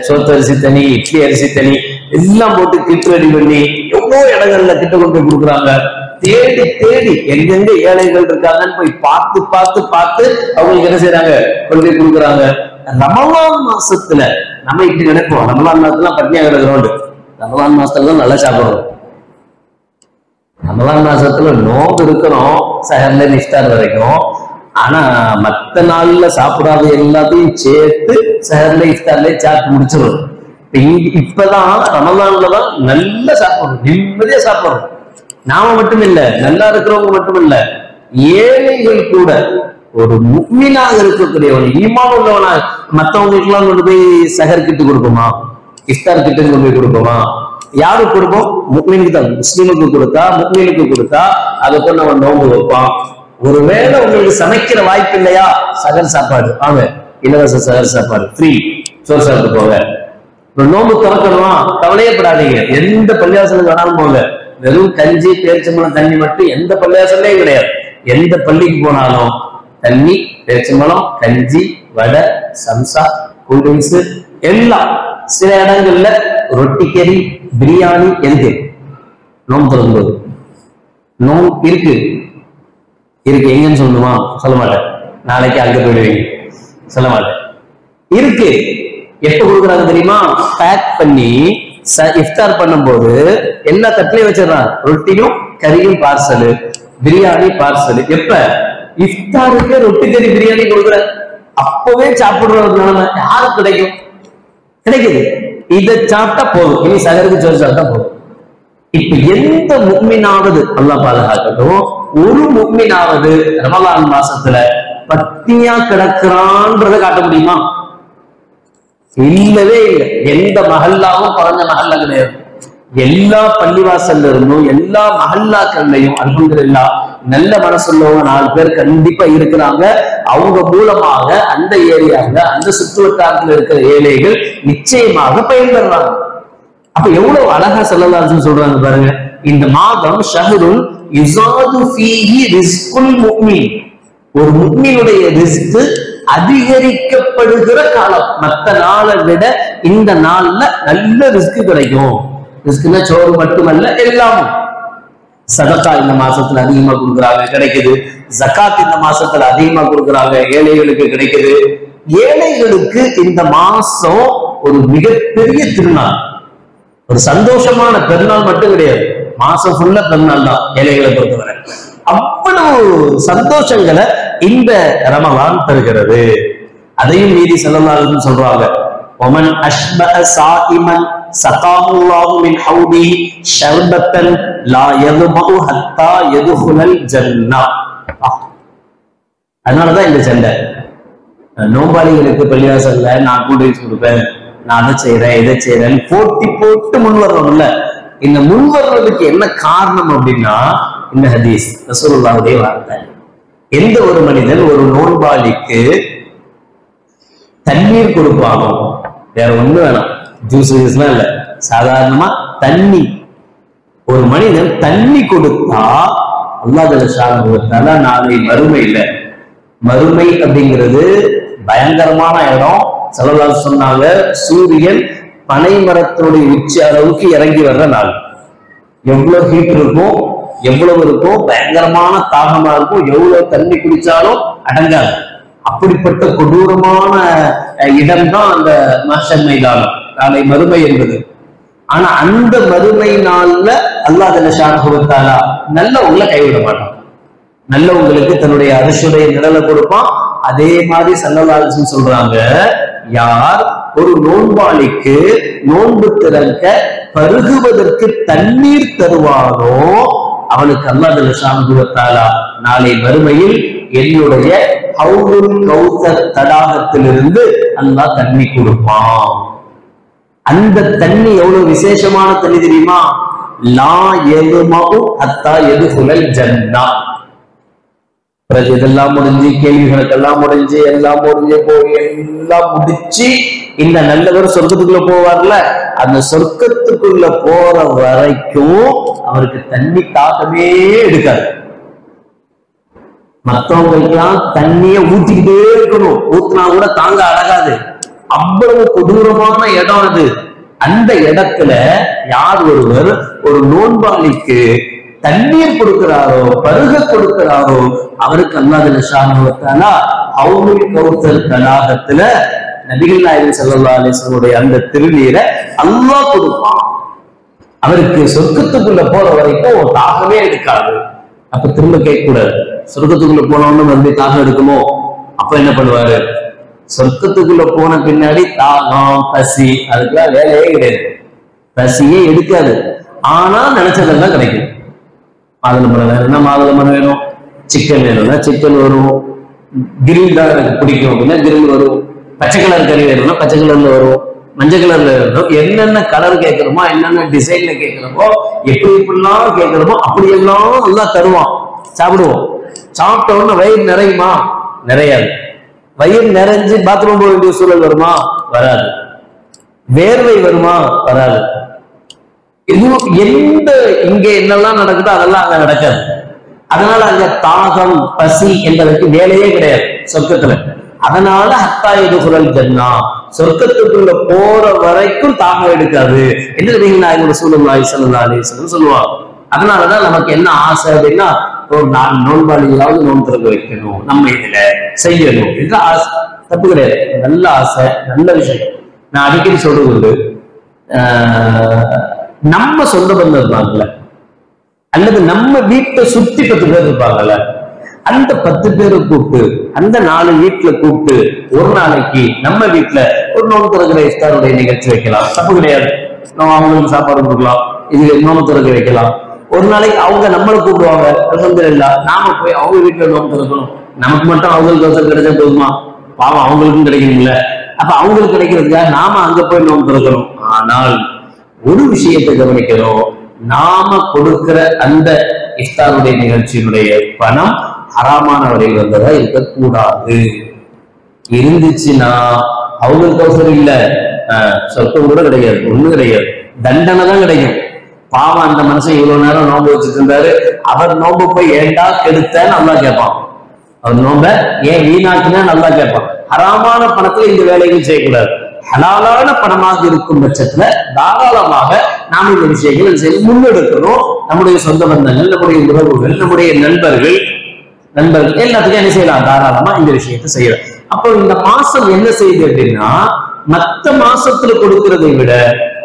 சோத்து அரிசி தனி, இட்லி அரிசி தனி, எல்லாம் போட்டு கிட்டு ரெடி பண்ணி எவ்வளவு இடங்கள்ல கிட்ட கொண்டு போய் கொடுக்குறாங்க. தேடி தேடி எங்கெங்க ஏழைகள் இருக்காங்கன்னு போய் பார்த்து பார்த்து பார்த்து அவங்களுக்கு என்ன செய்யறாங்க, கொண்டு போய் கொடுக்குறாங்க. ரமலான் மாசத்துல நம்ம இப்படி நினைப்போம், ரமலான் மாசத்துல பட்னியா கிடக்கிறோம். ரமலான் மாசத்துல தான் நல்லா சாப்பிடுறோம். ரமலான் மாசத்துல நோம்பு இருக்கிறோம் சஹர்ல இஃப்தார் வரைக்கும். ஆனா மத்த நாள்ல சாப்பிடாத எல்லாத்தையும் சேர்த்து சஹர்ல இஃப்தார்ல சாப்பிட்டு முடிச்சிடும். இப்பதான் ரமலான்லதான் நல்லா சாப்பிடுறோம், நிம்மதியா சாப்பிடுறோம். நாம மட்டும் இல்ல, நல்லா இருக்கிறவங்க மட்டும் இல்ல, ஏழைகள் கூட ஒரு முஃமினாக இருக்கக்கூடியவன், ஈமான் உள்ளவனா, மற்றவங்களுக்கு எல்லாம் கொண்டு போய் சஹர் கிட்டு கொடுப்போமா, இஃப்தார் கிட்ட கொண்டு போய் கொடுப்போமா? யாருக்கு கொடுப்போம்? முஃமினுக்கு தான். முஸ்லிமுக்கு கொடுத்தா, முஃமினுக்கு கொடுத்தா அதை கொண்டு அவன் நோம்பு வைப்பான். ஒருவேளை உங்களுக்கு சமைக்கிற வாய்ப்பு இல்லையா, சஹர் சாப்பாடு வாங்க, இலவச சஹர் சாப்பாடு ஃப்ரீ, சோறு சாப்பிட்டு போங்க. நோம்பு திறக்கணுமா, கவலையப்படாதீங்க, எந்த பள்ளிவாசலுக்கு வேணாலும் போங்க. வெறும் கஞ்சி, பேரிச்சம்பழம், தண்ணி மட்டும் எந்த பள்ளிவாசல்லையும் கிடையாது. எந்த பள்ளிக்கு போனாலும் தண்ணி, பேரிச்சம்பழம், கஞ்சி, வடை, சம்சா, கூல்ட்ரிங்க்ஸ் எல்லாம். சில இடங்கள்ல ரொட்டி கறி, பிரியாணி. எதுக்கு? நோம்பு திறக்கும்போது. நோம்பு இருக்கு இருக்கு எங்கன்னு சொல்லணுமா? சொல்ல மாட்டேன். நாளைக்கு அங்க போயிடுவீங்க, சொல்ல மாட்டேன். இருக்கு. எப்ப கொடுக்குறாங்க தெரியுமா? பேக் பண்ணி இஃப்தார் பண்ணும்போது எல்லா தட்டிலையும் வச்சிடறாங்க. ரொட்டியும் கறியும் பார்சலு, பிரியாணி பார்சலு. எப்ப? இஃப்தாருக்கு ரொட்டி கறி பிரியாணி கொடுக்குற அப்பவே சாப்பிடுறதுனால யாருக்கு கிடைக்கும்? கிடைக்குது. இதை சாப்பிட்டா போதும், இனி சகருக்கு சோறு சாப்பிட்டா போதும். இப்ப எந்த முஃமினாவது, அல்லாஹ் பாதுகாக்கட்டும், ஒரு முஃமினாவது ரமலான் மாசத்துல பத்தியா கிடக்குறான்றதை காட்ட முடியுமா? இல்லவே இல்லை. எந்த மஹல்லாவும் குறைஞ்ச மஹல்லா கிடையாது. எல்லா பள்ளிவாசல்ல இருந்தும் எல்லா மஹல்லாக்கள்லையும் அல்ஹம்துலில்லாஹ் நல்ல மனசுள்ளவங்க 4 பேர் கண்டிப்பா இருக்கிறாங்க. அவங்க மூலமாக அந்த ஏரியாவில், அந்த சுற்றுவட்டாரத்தில் இருக்கிற ஏழைகள் நிச்சயமாக பயன்பெறாங்க. அப்ப எவ்வளவு அழகா ஸல்லல்லாஹு அலைஹி வஸல்லம் சொல்றாங்க பாருங்க. இந்த மாதம் ஷஹ்ருன் யுஸாது ஃபீஹி ரிஸ்குல் முஃமின், ஒரு முஃமினுடைய ரிஸ்க் அதிகரிக்கப்படுகிற காலம். மற்ற நாளை விட இந்த நாள்ல நல்ல ரிஸ்க் கிடைக்கும். ரிஸ்க்னா சோறு மட்டுமல்ல, எல்லாமும். சதகா இந்த மாசத்துல அதிகமா கொடுக்குறாங்க, கிடைக்குது. ஜகாத் இந்த மாசத்துல அதிகமா கொடுக்குறாங்க, ஏழைகளுக்கு கிடைக்குது. ஏழைகளுக்கு இந்த மாசம் ஒரு மிகப்பெரிய திருநாள், ஒரு சந்தோஷமான பெருநாள் மட்டும் கிடையாது, மாசம் ஃபுல்லா பெருநாள் தான் ஏழைகளை பொறுத்தவரை. அவ்வளவு சந்தோஷங்களை இந்த ரமலான் தருகிறது. அதையும் மீறி ஸல்லல்லாஹு அலைஹி வஸல்லம் சொல்றாங்க, ஒமன் அஷ்பஅ ஸாயிமன் ஸகாஹுல்லாஹு மின் ஹௌதி ஷர்பத்தன் லா யதுமு ஹத்தா யதுகுலல் ஜன்னah. அதனாலதான் இந்த சண்டை. நோம்பாளிகளுக்கு பள்ளிவாசல்ல நான் கூல்ட்ரிங்க்ஸ் கொடுப்பேன், நான் அதை செய்யறேன், இதை செய்யறேன், போட்டி போட்டு முன் வர்றோம்ல. இந்த முன் வர்றதுக்கு என்ன காரணம் அப்படின்னா, இந்த ஹதீஸ் ரசூலுல்லாஹ்வுடைய வார்த்தை. எந்த ஒரு மனிதன் ஒரு நோன்பாளிக்கு தண்ணீர் கொடுப்பானோ, வேற ஒண்ணு வேணாம், ஜூஸ் எல்லாம் இல்ல, சாதாரணமா தண்ணி, ஒரு மனிதன் தண்ணி கொடுத்தா அல்லாஹ் ஜல்ல ஷானஹு நாளை மறுமை இல்ல, மறுமை அப்படிங்கிறது பயங்கரமான இடம். ஸல்லல்லாஹு அலைஹி சொன்னாங்க, சூரியன் பனை மரத்தினுடைய உச்சி அளவுக்கு இறங்கி வர்ற நாள். எவ்வளவு ஹீட் இருக்கும், எவ்வளவு இருக்கும், பயங்கரமான தாகமா இருக்கும், எவ்வளவு தண்ணி குடிச்சாலும் அடங்காது. அப்படிப்பட்ட கொடூரமான இடம்தான் அந்த மஹ்ஷர் மைதானம், நாளை மறுமை என்பது. ஆனா அந்த மறுமை நாள்ல அல்லாஹ் ஜல்லஷானஹு வ தஆலா நல்லவங்களை கைவிட மாட்டான். நல்லவங்களுக்கு தன்னுடைய அரிசுடைய நிழலை கொடுப்பான். அதே மாதிரி ஸல்லல்லாஹு அலைஹி வஸல்லம் சொல்றாங்க, யார் ஒரு நோன்பாளிக்கு நோன்பு திறக்க பருகுவதற்கு தண்ணீர் தருவானோ அவனுக்கு அல்லாஹ் ஜல்லஷானஹு வ தஆலா நாளை மறுமையில் என்னுடைய ஹவுலுல் கௌசர் தடாகத்திலிருந்து அல்லாஹ் தண்ணி கொடுப்பான். அந்த தண்ணி எவ்வளவு விசேஷமான தண்ணி தெரியுமா? லா யதுமஉ ஹத்தா யதுகுலல் ஜன்னா. பிறகு இதெல்லாம் முடிஞ்சு, கேள்விகளுக்கெல்லாம் முடிஞ்சு, எல்லாம் முடிஞ்சு போய் எல்லாம் முடிச்சு இந்த நல்லவர் சொர்க்கத்துக்குள்ள போவார்ல, அந்த சொர்க்கத்துக்குள்ள போற வரைக்கும் அவருக்கு தண்ணி தாக்கமே எடுக்காது. மற்றவங்களுக்கெல்லாம் தண்ணிய ஊத்திக்கிட்டே இருக்கணும், ஊத்தினா கூட தாங்க அழகாது. அவ்வளவு கொடூரமான இடம் அது. அந்த இடத்துல யார் ஒருவர் ஒரு நோன்பாளிக்கு தண்ணீர் கொடுக்கிறாரோ, பருக கொடுக்கிறாரோ, அவருக்கு அல்லாஹ் ஜல்லஷானஹு வ தஆலா ஹவுலுல் கௌசர் தடாகத்துல நபிகள் நாயகம் ஸல்லல்லாஹு அலைஹி வஸல்லம் அந்த திருநீரை அல்லாஹ் கொடுப்பான். அவருக்கு சொர்க்கத்துக்குள்ள போற வரைக்கும் தாகமே எடுக்காது. அப்ப திரும்ப கேட்க கூடாது, சொர்க்கத்துக்குள்ள போனோம்னு வந்து தாகம் எடுக்குமோ? அப்ப என்ன பண்ணுவாரு? சொர்க்கத்துக்குள்ள போன பின்னாடி தாகம், பசி, அதுக்கெல்லாம் வேலையே கிடையாது, பசியே எடுக்காது. ஆனா நினைச்சதெல்லாம் கிடைக்கும். மாதுளம்பழம் வேணும்னா மாதுளம்பழம் வேணும், சிக்கன் வேணும்னா சிக்கன் வரும், கிரில் தான் எனக்கு பிடிக்கும் அப்படின்னா கிரில் வரும், பச்சை கலர் கறி வேணும்னா பச்சை கலர்ல வரும், மஞ்சள் கலர்ல வேணும். என்னென்ன கலர் கேட்கிறோமோ, என்னென்ன டிசைன்ல கேட்கிறோமோ, எப்படி எப்படிலாம் கேட்கிறோமோ அப்படியெல்லாம் நல்லா தருவான். சாப்பிடுவோம். சாப்பிட்ட உடனே வயிறு நிறையுமா? நிறையாது. வயிறு நிறைஞ்சு பாத்ரூம் போக வேண்டிய சூழல் வருமா? வராது. வேர்வை வருமா? வராது. எதுவும் எந்த இங்க என்னெல்லாம் நடக்குதோ அதெல்லாம் அங்க நடக்காது. அதனால அங்க தாகம், பசி என்பதற்கு வேலையே கிடையாது சொர்க்கத்துல. அதனால ஹத்தா யதுகுலல் ஜன்னா, சொர்க்கத்துக்குள்ள போற வரைக்கும் தாகம் எடுக்காது என்று நபிகள் நாயகம் ரசூலுல்லாஹி ஸல்லல்லாஹு அலைஹி வஸல்லம் சொல்லுவாங்க. அதனாலதான் நமக்கு என்ன ஆசை அப்படின்னா, ஒரு 4 நோன்பாளிகளாவது நோன்பு திறக்க வைக்கணும், நம்ம இதுல செய்யணும் என்ற ஆசை. தப்பு கிடையாது, நல்ல ஆசை, நல்ல விஷயம். நான் அடிக்கடி சொல்றது உண்டு, நம்ம சொந்த பந்தம் இருப்பாங்கல்ல, அல்லது நம்ம வீட்டை சுத்தி 10 பேர் இருப்பாங்கல்ல, அந்த 10 பேரை கூப்பிட்டு, அந்த 4 வீட்டுல கூப்பிட்டு ஒரு நாளைக்கு நம்ம வீட்டுல ஒரு நோன்பு திறக்கிற இஃப்தாருடைய நிகழ்ச்சி வைக்கலாம். தப்பு கிடையாது. நம்ம அவங்களுக்கு சாப்பாடு கொடுக்கலாம், இது நோன்பு திறக்க வைக்கலாம். ஒரு நாளைக்கு அவங்க நம்மளை கூப்பிடுவாங்க, அல்ஹம்துலில்லாஹ், நாம போய் அவங்க வீட்டுல நோன்பு திறக்கணும். நமக்கு மட்டும் அவங்களுக்கு தோசை கிடைச்சா போதுமா? பாவம் அவங்களுக்கும் கிடைக்கணும்ல. அப்ப அவங்களுக்கு கிடைக்கிறதுக்காக நாம அங்க போய் நோன்பு திறக்கணும். ஆனால் ஒரு விஷயத்தை கவனிக்கிறோம், நாம கொடுக்கிற அந்த இஃப்தாருடைய நிகழ்ச்சியினுடைய பணம் ஹராமான வரையில் வந்ததா இருக்கக்கூடாது. இருந்துச்சுன்னா அவங்களுக்கு அவசரம் இல்ல, சொர்க்கம் கூட கிடையாது, ஒண்ணும் கிடையாது, தண்டனை தான் கிடைக்கும். பாவம் அந்த மனுஷன் இவ்வளவு நேரம் நோன்பு வச்சுட்டு இருந்தாரு, அவர் நோன்பு போய் ஏண்டா கெடுத்தன்னு நல்லா கேட்பான். அவர் நோம்ப ஏன் வீணாக்குன்னு நல்லா கேட்பான். ஹராமான பணத்துல இந்த வேலைகள் செய்யக்கூடாது. ஹலாலான பணமாக இருக்கும் பட்சத்துல தாராளமாக நாம் இந்த விஷயங்கள் செய்து முன்னெடுக்கணும். நம்முடைய சொந்த பந்தங்கள், நம்முடைய உறவுகள், நம்முடைய நண்பர்கள் எல்லாத்துக்கும் என்ன செய்யலாம்? தாராளமா இந்த விஷயத்தை செய்யலாம். அப்போ இந்த மாசம் என்ன செய்யுது அப்படின்னா, மற்ற மாசத்துல கொடுக்கிறதை விட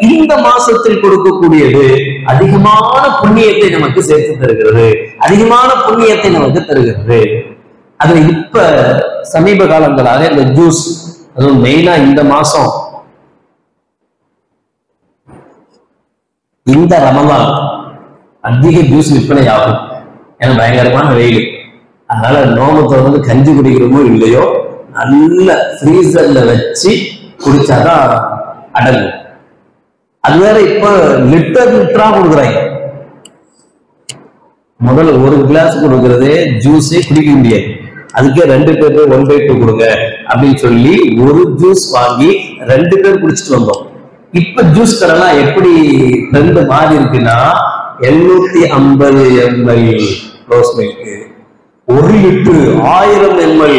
இந்த மாசத்தில் கொடுக்கக்கூடியது அதிகமான புண்ணியத்தை நமக்கு சேர்த்து தருகிறது, அதிகமான புண்ணியத்தை நமக்கு தருகிறது. அதுல இப்ப சமீப காலங்களாக இந்த ஜூஸ், அதுவும் மெயினா இந்த மாசம், இந்த ரமலான் அதிக ஜூஸ் விற்பனை ஆகும். ஏன்னா பயங்கரமான வெயில். அதனால நோம்பு தொடர்ந்து கஞ்சி குடிக்கிறோமோ இல்லையோ, நல்ல ஃப்ரீசர்ல வச்சு குடிச்சாதான் அடங்கும். அது வேற இப்ப லிட்டரா கொடுக்குறாங்க. முதல்ல ஒரு கிளாஸ் கொடுக்கறதே ஜூஸே குடிக்க முடியாது, அதுக்கே 2 பேருக்கு 1/2 கொடுங்க அப்படின்னு சொல்லி ஒரு ஜூஸ் வாங்கி 2 பேர் குடிச்சிட்டு வந்தோம். இப்ப ஜூஸ் கடைலாம் எப்படி ட்ரெண்ட் மாறி இருக்குன்னா, 750 ml rose milk, 1 litre 1000 ml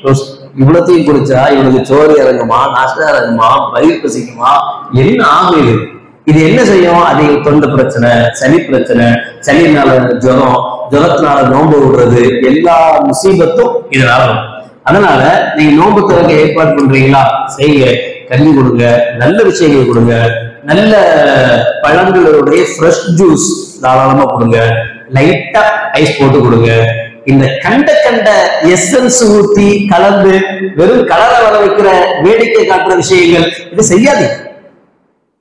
rose. இவ்வளத்தையும் குடிச்சா இவனுக்கு சோறு இறங்குமா, நாஷ்டா இறங்குமா, வயிறு பசிக்குமா, என்ன ஆகுது? இது என்ன செய்யும்? அதிக தொண்டை பிரச்சனை, சளி பிரச்சனை, சளினால ஜுரம், ஜுரத்தினால நோன்பு விடுறது, எல்லா முசீபத்தும் இதனால. அதனால நீங்க நோன்பு திறக்க ஏற்பாடு பண்றீங்களா? செய்யுங்க. கல்வி கொடுங்க, நல்ல விஷயங்கள் கொடுங்க, நல்ல பழங்களுடைய ஃப்ரெஷ் ஜூஸ் தாராளமா கொடுங்க, லைட்டா ஐஸ் போட்டு கொடுங்க. இந்த கண்ட எசன்ஸ் ஊத்தி கலந்து வெறும் கலரை வர வைக்கிற வேடிக்கை காட்டுற விஷயங்கள் இது செய்யாது.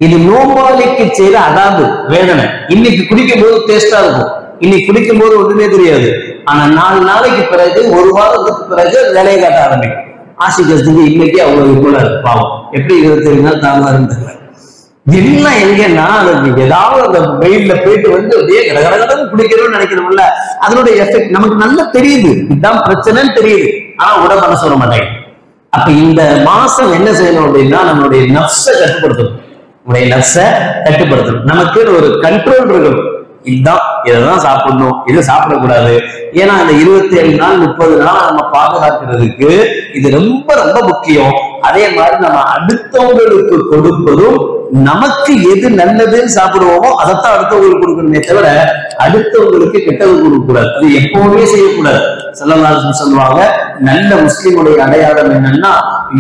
இது நோம்பாளிக்கு செய்யற அதாவது வேதனை. இன்னைக்கு குடிக்கும் போது டேஸ்டா இருக்கும், இன்னைக்கு குடிக்கும் போது ஒண்ணுமே தெரியாது. ஆனா 4 நாளைக்கு பிறகு, 1 வாரத்துக்கு பிறகு வேலையை காட்ட ஆரம்பிக்கும். ஆசிக்கிறதுக்கு இன்னைக்கு அவ்வளவு விருப்பம் இருக்கு. பாவம் எப்படி 23 நாள் தாங்க தெரியல. எல்லாம் எங்கன்னா ஏதாவது அந்த வெயில்ல போயிட்டு வந்து அப்படியே கடகடகடன் குடிக்கணும்னு நினைக்கிறோம்ல, அதனுடைய எஃபெக்ட் நமக்கு நல்லா தெரியுது. இதுதான் பிரச்சனைன்னு தெரியுது, ஆனா உடம்பு மனசு வர மாட்டேங்குது. அப்ப இந்த மாசம் என்ன செய்யணும் அப்படின்னா, நம்மளுடைய நஃப்ஸை கட்டுப்படுத்தணும். நம்முடைய நஃப்ஸை கட்டுப்படுத்தணும். நமக்கு ஒரு கண்ட்ரோல் இருக்கணும். இதுதான், இதைதான் சாப்பிடணும், இதை சாப்பிடக்கூடாது. ஏன்னா இந்த 27 நாள் 30 நாள் நம்ம பாதுகாக்கிறதுக்கு இது ரொம்ப ரொம்ப முக்கியம். அதே மாதிரி நம்ம அடுத்தவங்களுக்கு கொடுப்பதும், நமக்கு எது நல்லதுன்னு சாப்பிடுவோமோ அதைத்தான் அடுத்தவங்களுக்கு கொடுக்கணுமே தவிர அடுத்தவங்களுக்கு கெட்டது கொடுக்க கூடாது. அது எப்பவுமே செய்யக்கூடாது. ஸல்லல்லாஹு அலைஹி வஸல்லம் சொல்லுவாங்க, நல்ல முஸ்லிமுடைய அடையாளம் என்னன்னா,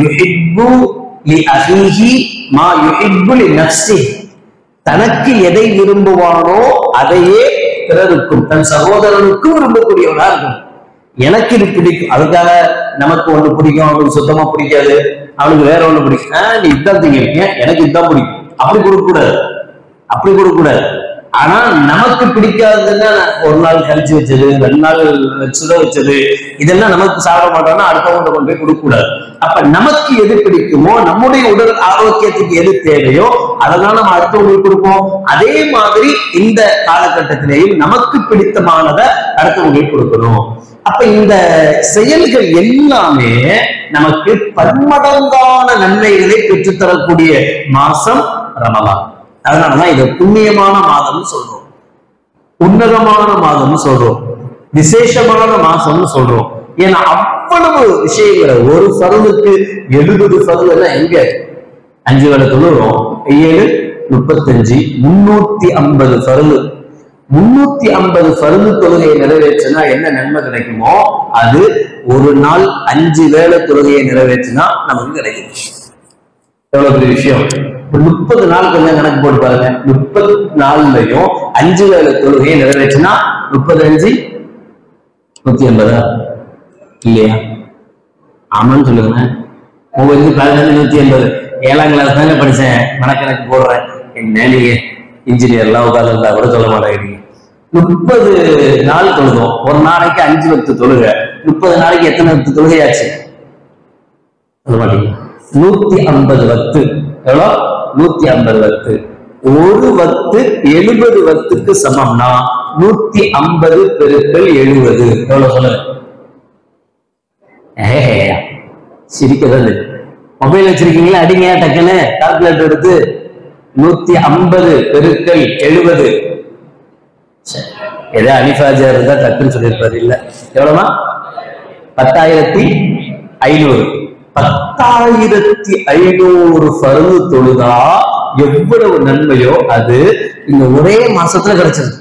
யுஹிப்பு லி அஹீஹி மா யுஹிப்பு லி நஃப்ஸிஹி. தனக்கு எதை விரும்புவானோ அதையே பிறருக்கும், தன் சகோதரனுக்கும் விரும்பக்கூடியவனா இருக்கும். எனக்கு இது பிடிக்கும், அதுக்காக நமக்கு ஒண்ணு பிடிக்கும், அவனுக்கு சுத்தமா பிடிக்காது, அவனுக்கு வேற ஒண்ணு பிடிக்கும், நீ இதுதான் திங்க, எனக்கு இதுதான் பிடிக்கும், அப்படி கொடுக்க கூடாது, அப்படி கொடுக்க கூடாது. ஆனா நமக்கு பிடிக்காதுன்னா 1 நாள் கழிச்சு வச்சது, 2 நாள் சுட வச்சது, இதெல்லாம் நமக்கு சாப்பிட மாட்டோம்னா அடுத்தவங்க கொண்டு போய் கொடுக்க கூடாது. அப்ப நமக்கு எது பிடிக்குமோ, நம்முடைய உடல் ஆரோக்கியத்துக்கு எது தேவையோ அதெல்லாம் நம்ம அடுத்தவங்களுக்கு கொடுப்போம். அதே மாதிரி இந்த காலகட்டத்திலேயும் நமக்கு பிடித்தமானதை அடுத்தவங்களுக்கு கொடுக்கணும். அப்ப இந்த செயல்கள் எல்லாமே நமக்கு பன்மடங்கான நன்மைகளை பெற்றுத்தரக்கூடிய மாசம் ரமலான். அதனாலதான் இதை புண்ணியமான மாதம்னு சொல்றோம், உன்னதமான மாதம்னு சொல்றோம், விசேஷமான மாசம்னு சொல்றோம். ஏன்னா அவ்வளவு விஷயங்களை, ஒரு ஃபர்லுக்கு 70 ஃபர்லுன்னா எங்க 5 வேளை தொழுறோம், 7 35 350 ஃபர்லு. 350 ஃபர்லு தொழுகையை நிறைவேற்றினா என்ன நன்மை கிடைக்குமோ அது ஒரு நாள் 5 வேளை தொழுகையை நிறைவேற்றினா நமக்கு கிடைக்கும். எவ்வளவு பெரிய விஷயம்! 30 நாள் கொஞ்சம் கணக்கு போட்டு பாருங்க. 30 நாள்லயும் 5 வேளை தொழுகையை நிறைவேற்றினா 35 150 இல்லையா? ஆமான்னு சொல்லுங்க. உங்களுக்கு 150. 7ஆம் கிளாஸ் தானே படிச்சேன், மனக்கணக்கு போடுறேன். என்ன நீங்க இன்ஜினியர்லாம் உட்கார்ந்து கூட சொல்ல மாட்டேங்கிறீங்க. 30 நாள் தொழுதோம், ஒரு நாளைக்கு 5 வக்து தொழுக, 30 நாளைக்கு எத்தனை வக்து தொழுகையாச்சு சொல்ல மாட்டீங்க. 150 வக்து. எவ்வளோ? 150 வக்து. ஒரு வக்து 70 வக்துக்கு சமம்னா 150 பெருக்கல் 70 எவ்வளவு சொல்லுங்க? சிரிக்கிறது. மொபைல் வச்சிருக்கீங்களா? அடிங்க டக்குன்னு கால்குலேட்டர் எடுத்து 150 பெருக்கல் 70. ஏதோ அலிஃபாஜர் இருந்தா டக்குன்னு சொல்லியிருப்பாரு. இல்ல எவ்வளவுமா? 10,500. 10,500 ஃபர்து தொழுதா எவ்வளவு நன்மையோ அது இந்த ஒரே மாசத்துல கிடைச்சது.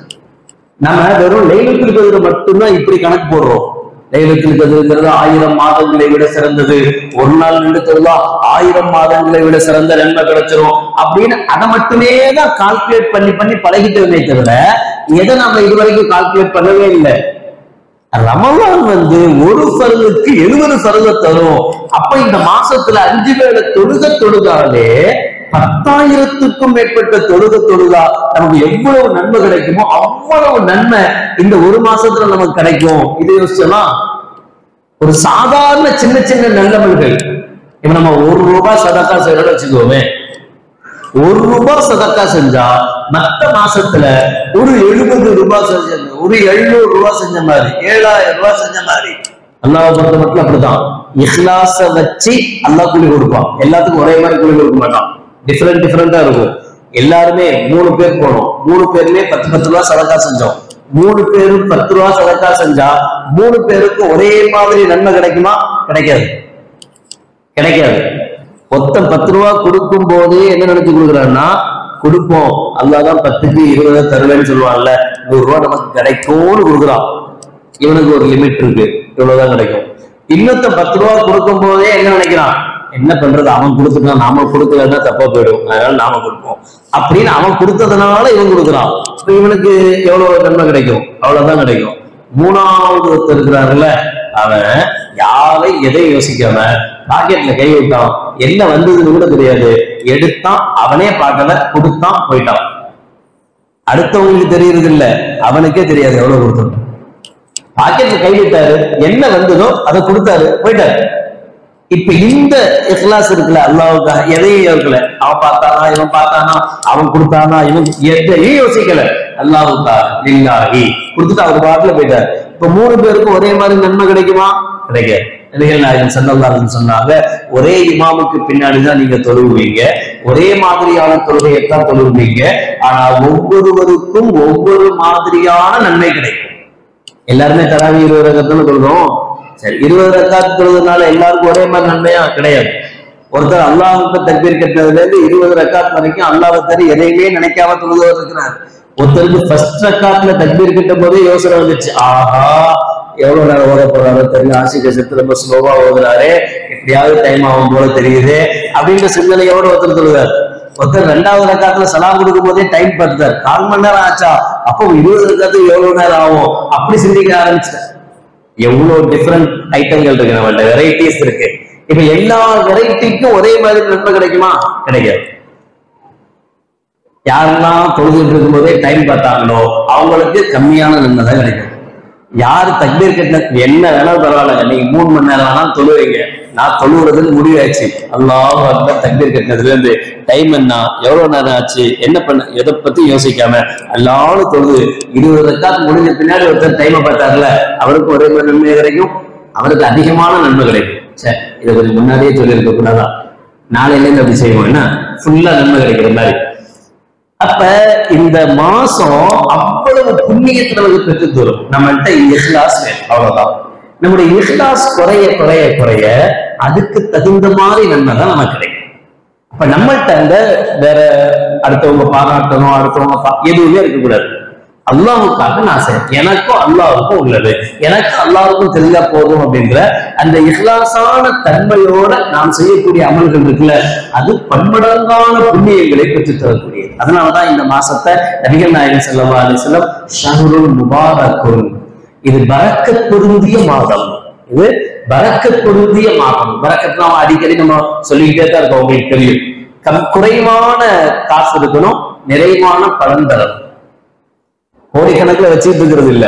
நம்ம வெறும் லைலத்துல் கத்ர் மட்டும்தான் இப்படி கணக்கு போடுறோம். லைலத்துல் கத்ர்ங்கிறது 1000 மாதங்களை விட சிறந்தது, ஒரு நாள் நின்று தொழுதா 1000 மாதங்களை விட சிறந்த நன்மை கிடைச்சிரும் அப்படின்னு அதை மட்டுமே தான் கால்குலேட் பண்ணி பழகிட்டே தவிர எதை நம்ம இதுவரைக்கும் கால்குலேட் பண்ணவே இல்லை. ரமலான் ஒரு ஃபர்லுக்கு 70 ஃபர்லை தரும். அப்ப இந்த மாசத்துல 5 வேளை தொழுதாலே 10,000க்கும் மேற்பட்ட தொழுதா நமக்கு எவ்வளவு நன்மை கிடைக்குமோ அவ்வளவு நன்மை இந்த ஒரு மாசத்துல நமக்கு கிடைக்கும். இதை யோசிச்சோம்னா ஒரு சாதாரண சின்ன சின்ன நல்லமல்கள், இப்ப நம்ம 1 ரூபாய் சதக்கா செய்யறோம்னு வச்சுக்கோமே, 1 ரூபாய் சதக்கா செஞ்சா மத்த மாசத்துல ஒரு 70 ரூபாய் செஞ்ச, ஒரு 700 ரூபாய் செஞ்ச மாதிரி, 7,000 ரூபாய் செஞ்ச மாதிரி. அல்லாஹ் பொறுத்த மட்டும் அப்படிதான். இஹ்லாஸ வச்சு அல்லாஹ் கூலி கொடுப்பான். எல்லாத்துக்கும் ஒரே மாதிரி கூலி கொடுக்க மாட்டான், டிஃபரெண்டா இருக்கும். எல்லாருமே 3 பேர் போனோம், 3 பேருமே 10 ரூபாய் சதக்கா செஞ்சோம். 3 பேரும் 10 ரூபாய் சதக்கா செஞ்சா 3 பேருக்கும் ஒரே மாதிரி நன்மை கிடைக்குமா? கிடைக்காது. ஒருத்தன் 10 ரூபாய் கொடுக்கும் போதே என்ன நினைச்சு கொடுக்குறான்னா கொடுப்போம். அல்லாதான் 10க்கு 20 தருவேன்னு சொல்லுவாங்கல்ல, 100 ரூபாய் நமக்கு கிடைக்கும்னு கொடுக்குறான். இவனுக்கு ஒரு லிமிட் இருக்கு, இவ்வளவுதான் கிடைக்கும். இன்னொத்த 10 ரூபாய் கொடுக்கும் போதே என்ன நினைக்கிறான், என்ன பண்றது, அவன் கொடுத்துட்டான், நாம கொடுக்கலன்னா தப்பா போயிடும், அதனால நாம கொடுப்போம் அப்படின்னு அவன் கொடுத்ததுனால இவன் கொடுக்குறான். இவனுக்கு எவ்வளவு நன்மை கிடைக்கும், அவ்வளவுதான் கிடைக்கும். மூணாவது ஒருத்தர் இருக்கிறாருல்ல, அவன் யாரை எதையும் யோசிக்காம பாக்கெட்ல கை விட்டான், என்ன வந்ததுன்னு கூட தெரியாது, எடுத்தான், அவனே பார்க்கல, கொடுத்தான், போயிட்டான். அடுத்தவங்களுக்கு தெரியறது இல்ல, அவனுக்கே தெரியாது எவ்வளவு கொடுத்தோம். பாக்கெட்ல கை விட்டாரு, என்ன வந்ததோ அதை கொடுத்தாரு, போயிட்டாரு. இப்ப இந்த இஹ்லாஸ் இருக்குல்ல, அல்லாஹ்வுக்காக எதையும் யோசிக்கல, அவன் பார்த்தானா இவன் பார்த்தானா, அவன் கொடுத்தானா இவன், எதையும் யோசிக்கல, அல்லாஹ்வுக்காக லில்லாஹி கொடுத்துட்டு அவர் பாட்டுல போயிட்டாரு. இப்ப 3 பேருக்கும் ஒரே மாதிரி நன்மை கிடைக்குமா? கிடைக்காது. நபிகள் நாயகம் ஸல்லல்லாஹு அலைஹி வஸல்லம் சொன்னாங்க, ஒரே இமாமுக்கு பின்னாடிதான் நீங்க தொழுவீங்க, ஒரே மாதிரியான தொழுகையைத்தான் தொழுவீங்க, ஆனா ஒவ்வொருவருக்கும் ஒவ்வொரு மாதிரியான நன்மை கிடைக்கும். எல்லாருமே தராவி 20 ரக்காத்துன்னு தொழுறோம். சரி, 20 ரக்காத்து தொழுதுனால எல்லாருக்கும் ஒரே மாதிரி நன்மையா? கிடையாது. ஒருத்தர் அல்லாஹ்வுக்கு தக்பீர் கட்டினதுல இருந்து 20 ரக்காத் வரைக்கும் அல்லாஹ்வை தவிர எதையுமே நினைக்காம தொழுதவர் இருக்கிறார். ஒருத்தருக்கு ஃபர்ஸ்ட் ரக்காத்துல தக்பீர் கட்டும் போதே யோசனை வந்துச்சு, ஆஹா எவ்வளவு நேரம் ஓத போறாரோ தெரியல, ஆசிரியர் செத்து ரொம்ப ஸ்லோவா ஓதுறாரு, எப்படியாவது டைம் ஆகும் போல தெரியுது அப்படின்ற சிந்தனையோட ஒருத்தர் தொழுவார். ஒருத்தர் 2வது ரக்காத்துல சலாம் கொடுக்கும் போதே டைம் பார்த்தார், 4 மணி நேரம் ஆச்சா, அப்போ 20 ரக்காத்துக்கு எவ்வளவு நேரம் ஆகும், அப்படி சிந்திக்க ஆரம்பிச்சிட்டார். எவ்வளவு டிஃபரெண்ட் ஐட்டங்கள் இருக்கு, நம்மள்ட்ட வெரைட்டிஸ் இருக்கு. இப்ப எல்லா வெரைட்டிக்கும் ஒரே மாதிரி நன்மை கிடைக்குமா? கிடைக்காது. யாரெல்லாம் தொழுதுட்டு இருக்கும் போதே டைம் பார்த்தாங்களோ அவங்களுக்கு கம்மியான நன்மை தான் கிடைக்கும். யாரு தக்பீர் கட்டின என்ன வேணாலும் பரவாயில்ல, நீங்க 3 மணி நேரம் வேணாலும் தொழுவீங்க, நான் தொழுவுறதுன்னு முடிவாச்சு, அல்லாஹ் அக்பர் தக்பீர் கட்டினதுல இருந்து டைம் என்ன, எவ்வளவு நேரம் ஆச்சு, என்ன பண்ண, எதை பத்தி யோசிக்காம எல்லாரும் தொழுது 20 ரக்காத் முடிஞ்ச பின்னாடி ஒருத்தர் டைமை பார்த்தாருல, அவருக்கு ஒரே மாதிரி நன்மை கிடைக்கும், அவருக்கு அதிகமான நன்மை கிடைக்கும். சரி, இதை கொஞ்சம் முன்னாடியே சொல்லி இருக்க கூடாதான், நாளையில இருந்து அப்படி செய்வோம், என்ன ஃபுல்லா நன்மை கிடைக்கிற மாதிரி. அப்ப இந்த மாசம் அவ்வளவு புண்ணியத்தை நமக்கு பெற்று தரும். நம்மள்கிட்ட இஹ்லாஸ் வேணும், அவ்வளவுதான். நம்முடைய இஹ்லாஸ் குறைய குறைய குறைய அதுக்கு தகுந்த மாதிரி நன்மை தான் நமக்கு கிடைக்கும். அப்ப நம்மள்கிட்ட அந்த வேற அடுத்தவங்க பாராட்டணும், அடுத்தவங்க எதுவுமே இருக்கக்கூடாது. அல்லாஹ்வுக்காக நான் செய்யறேன், எனக்கும் அல்லாஹ்வுக்கும் உள்ளது, எனக்கு அல்லாஹ்வுக்கும் தெரிஞ்சா போதும் அப்படின்ற அந்த இஹ்லாஸான தன்மையோட நாம் செய்யக்கூடிய அமல்கள் இருக்குல்ல, அது பன்மடங்கான புண்ணியங்களை பெற்று தரக்கூடியது. அதனாலதான் இந்த மாசத்தை நபிகள் நாயகம் ஸல்லல்லாஹு அலைஹி வஸல்லம் ஷஹ்ருல் முபாரக்குன், இது பரக்கத் பொருந்திய மாதம், இது பரக்கத் பொருந்திய மாதம். பரக்கத் நாம அடிக்கடி நம்ம சொல்லிக்கிட்டே தான் இருக்கோம், உங்களுக்கு தெரியும். குறைவான காசு இருக்கணும், நிறைவான பலன் தரணும். கோடிக்கணக்கில் வச்சுட்டு இருக்கிறது இல்ல,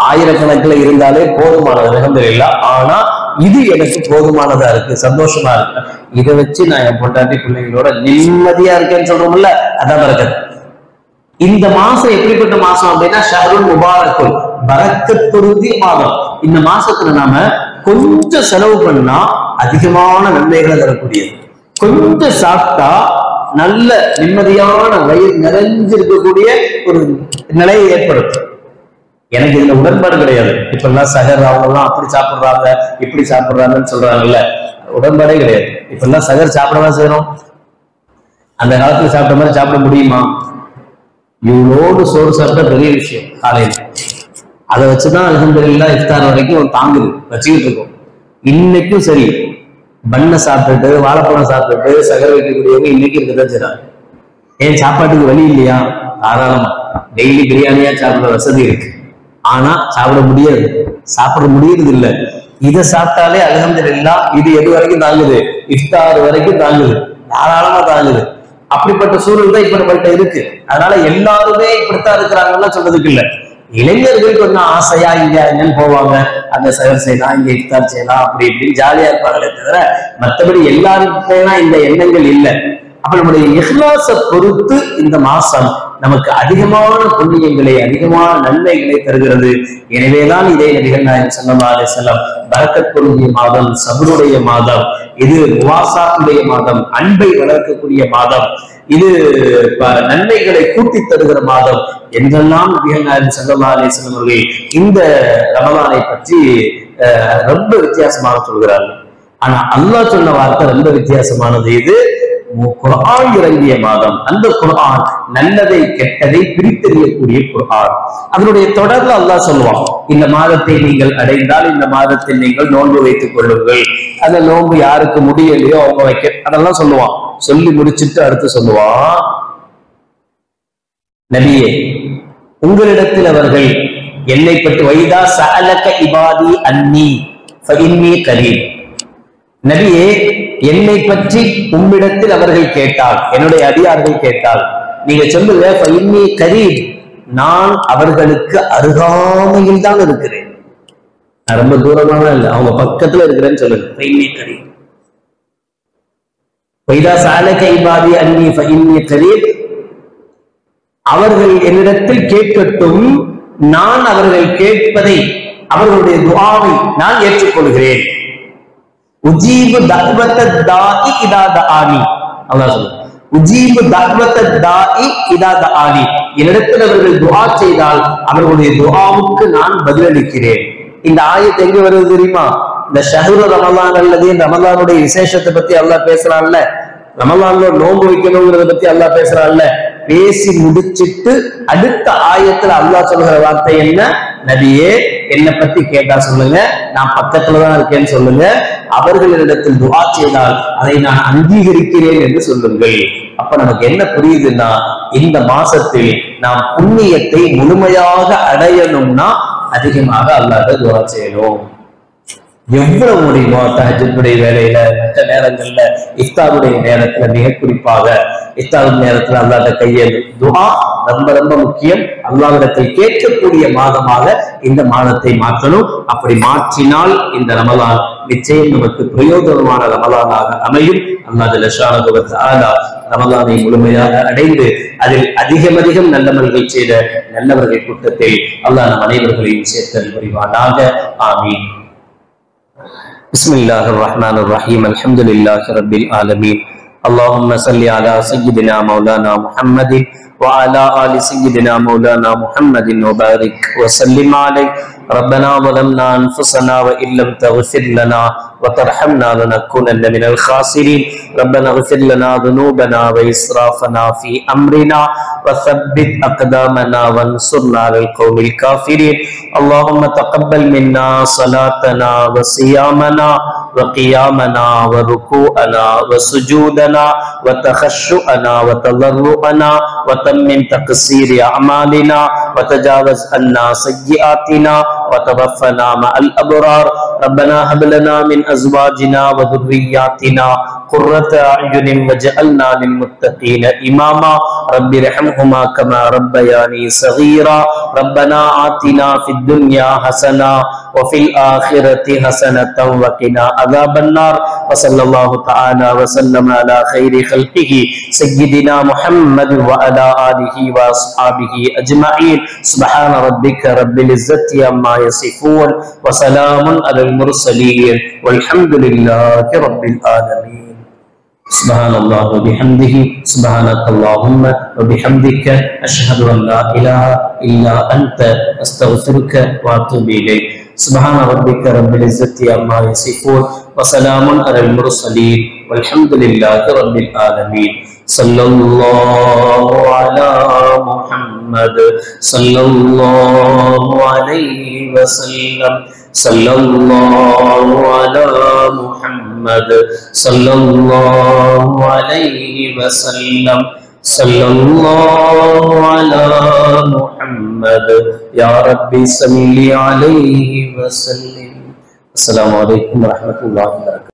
ஆயிரக்கணக்கில் இருந்தாலே போதுமானது, அல்ஹம்துலில்லாஹ். ஆனா இது எனக்கு போதுமானதா இருக்கு, சந்தோஷமா இருக்கு, இதை வச்சு நான் என் பொண்டாட்டி பிள்ளைங்களோட நிம்மதியா இருக்கேன்னு சொல்றோம்ல, அதான் பரக்கத். இந்த மாசம் எப்படிப்பட்ட மாசம் அப்படின்னா ஷஹ்ருல் முபாரக்குன், பரக்கத் பொருந்திய மாதம். இந்த மாசத்துல நாம கொஞ்சம் செலவு பண்ணா அதிகமான நன்மைகளை தரக்கூடியது. கொஞ்சம் சாப்பிட்டா நல்ல நிம்மதியான வயிறு நிறைஞ்சிருக்கக்கூடிய ஒரு நிலையை ஏற்படுத்தும். எனக்கு இதுல உடன்பாடு கிடையாது. இப்ப எல்லாம் சகர் அவங்க எல்லாம் அப்படி சாப்பிடுறாங்க இப்படி சாப்பிடுறாங்கன்னு சொல்றாங்கல்ல, உடன்பாடே கிடையாது. இப்ப எல்லாம் சகர் சாப்பிடதான் செய்யறோம். அந்த காலத்துல சாப்பிட்ட மாதிரி சாப்பிட முடியுமா? இவ்வளோடு சோறு சாப்பிட்டா பெரிய விஷயம். காலையில அதை வச்சுதான் அல்ஹம்துலில்லாஹ் இஃப்தார் வரைக்கும் தாங்குது, வச்சுக்கிட்டு இருக்கோம். இன்னைக்கும் சரி, பண்ணை சாப்பிட்டுட்டு வாழைப்பழம் சாப்பிட்டுட்டு சகர் வைக்கக்கூடியவங்க இன்னைக்கு இருக்கதான் செய்றாங்க. ஏன் சாப்பாட்டுக்கு வழி இல்லையா? தாராளமா டெய்லி பிரியாணியா சாப்பிடுற வசதி இருக்கு, ஆனா சாப்பிட முடியாது, சாப்பிட முடியறது இல்லை. இதை சாப்பிட்டாலே அல்ஹம்துலில்லாஹ் இது எது வரைக்கும் தாங்குது? இஃப்தார் வரைக்கும் தாங்குது, தாராளமா தாங்குது. அப்படிப்பட்ட சூழல் தான் இப்ப நம்மள்கிட்ட இருக்கு. அதனால எல்லாருமே இப்படித்தான் இருக்கிறாங்கன்னு சொல்றதுக்கு இல்லை. இளைஞர்கள் கொஞ்சம் ஆசையா இங்க என்னன்னு போவாங்க, அங்க சகர் செய்யலாம், இங்க இஃப்தார் செய்யலாம், அப்படி இப்படின்னு ஜாலியா இருப்பாங்களே தவிர மற்றபடி எல்லாருக்கும் இந்த எண்ணங்கள் இல்லை. அப்ப நம்முடைய இஹ்லாஸை பொறுத்து இந்த மாசம் நமக்கு அதிகமான புண்ணியங்களை, அதிகமான நன்மைகளை தருகிறது. எனவேதான் இதை நபிகள் நாயகம் ஸல்லல்லாஹு அலைஹி வஸல்லம் பரக்கத் பொருந்திய மாதம், சபருடைய மாதம், இது முவாசாத்துடைய மாதம், அன்பை வளர்க்கக்கூடிய மாதம், இது நன்மைகளை கூட்டி தருகிற மாதம் என்றெல்லாம் நபிகள் நாயகம் ஸல்லல்லாஹு அலைஹி வஸல்லம் அவர்கள் இந்த ரமலானை பற்றி ரொம்ப வித்தியாசமாக சொல்கிறார்கள். ஆனா அல்லாஹ் சொன்ன வார்த்தை ரொம்ப வித்தியாசமானது. இது குர்ஆன் இறங்கிய மாதம். அந்த குர்ஆன் நல்லதை கெட்டதை பிரித்தெறியக்கூடிய குர்ஆன். அதனுடைய தொடர்ல அல்லாஹ் சொல்லுவான், இந்த மாதத்தை நீங்கள் அடைந்தால் இந்த மாதத்தில் நீங்கள் நோன்பு வைத்துக் கொள்ளுங்கள். அந்த நோன்பு யாருக்கு முடியலையோ அவங்க வைக்க, அதெல்லாம் சொல்லுவான். சொல்லி முடிச்சுட்டு அடுத்து சொல்லுவான், நபியே உங்களிடத்தில் அவர்கள் என்னை பற்றி வைதா சஅலக இபாதி அன்னி ஃபஇன்னி கரீம். நபியே என்னை பற்றி உம்மிடத்தில் அவர்கள் கேட்டால், என்னுடைய அடியார்கள் கேட்டால் நீங்க சொல்லுங்க ஃபஇன்னி கரீம், நான் அவர்களுக்கு அருகாமையில் தான் இருக்கிறேன். நான் ரொம்ப தூரமாக இல்லை, அவங்க பக்கத்துல இருக்கிறேன்னு சொல்லுங்க. ஃபஇன்னி கரீம். வைதா சஅலக இபாதி அன்னி ஃபஇன்னி கரீம், அவர்கள் என்னிடத்தில் கேட்கட்டும், நான் அவர்கள் கேட்பதை, அவர்களுடைய துஆவை நான் ஏற்றுக்கொள்கிறேன். உஜீபு தஅவத தாஇ இதா தஆனி. அல்லாஹ் சொல்றார், உஜீபு தஅவத தாஇ இதா தஆனி, என்னிடத்தில் அவர்கள் துஆ செய்தால் அவர்களுடைய துஆவுக்கு நான் பதிலளிக்கிறேன். இந்த ஆயத் எங்க வருது தெரியுமா? இந்த ஷஹ்ரு ரமலான் அல்லது ரமலானுடைய விசேஷத்தை பத்தி அல்லாஹ் பேசுறான்ல, ரமலான்ல நோன்பு வைக்கணுங்கிறத பத்தி அல்லாஹ் பேசுறான்ல, பேசி முடிச்சிட்டு அடுத்த ஆயத்துல அல்லாஹ் சொல்கிற வார்த்தை என்ன? நபியே என்னை பத்தி கேட்டா சொல்லுங்க, நான் பக்கத்துலதான் இருக்கேன்னு சொல்லுங்க, அவர்களிடத்தில் துஆ செய்தால் அதை நான் அங்கீகரிக்கிறேன் என்று சொல்லுங்கள். அப்ப நமக்கு என்ன புரியுதுன்னா, இந்த மாசத்தில் நாம் புண்ணியத்தை முழுமையாக அடையணும்னா அதிகமாக அல்லாஹ்வை துஆ செய்யணும். எவ்வளவு முடியுமோ தஹஜ்ஜுடைய வேலையில, மற்ற நேரங்கள்ல, இஃப்தாருடைய நேரத்துல, மிக குறிப்பாக இஃப்தார் நேரத்துல அல்லாஹ்விட கையேந்து துஆ ரொம்ப ரொம்ப முக்கியம். அல்லாஹ்விடத்தில் கேட்கக்கூடிய மாதமாக இந்த மாதத்தை மாற்றணும். அப்படி மாற்றினால் இந்த ரமலான் நிச்சயம் நமக்கு பிரயோஜனமான ரமலானாக அமையும். அல்லாஹ் ஜல்ல ஷானஹு வ தஆலா ரமலானை முழுமையாக அடைந்து அதில் அதிகம் நல்லமல்கள் செய்த நல்லவர்கள் கூட்டத்தில் அல்லாஹ் நம் அனைவர்களையும் சேர்த்தல் புரிவானாக. ஆமீன். بسم الله الرحمن الرحيم. الحمد لله رب العالمين. اللهم صل على سيدنا مولانا محمد وعلى آل سيدنا مولانا محمد وبارك وسلم عليه. ربنا ظلمنا أنفسنا وإن لم تغفر لنا وترحمنا لنكونن من الخاسرين. ربنا اغفر لنا ذنوبنا وإسرافنا في أمرنا وثبت أقدامنا وانصرنا على القوم الكافرين. اللهم تقبل منا صلاتنا وصيامنا وقيامنا وركوعنا وسجودنا وتخشعنا وتضرعنا وتمم تقصير أعمالنا وتجاوز عنا سيئاتنا وتوفنا مع الأبرار. ربنا هب لنا من أزواجنا وذرياتنا قرة أعين واجعلنا للمتقين إماما. رب ارحمهما كما ربياني صغيرا. ربنا آتنا في الدنيا حسنة وفي الآخرة حسنة وقنا عذاب النار. وصلى الله تعالى وسلم على خير خلقه سيدنا محمد وعلى آله وأصحابه أجمعين. سبحان ربك رب العزة عما يصفون وسلام على المرسلين والحمد لله رب العالمين. سبحان الله وبحمده سبحانك اللهم وبحمدك أشهد أن لا إله إلا أنت أستغفرك وأتوب إليك. سبحان ربك رب العزة عما يصفون وسلام على المرسلين والحمد لله رب العالمين. صلى الله على محمد صلى الله عليه وسلم. صلى الله على محمد صلى الله عليه وسلم. صلى الله على محمد يا ربي صل عليه وسلم. السلام عليكم ورحمة الله وبركاته.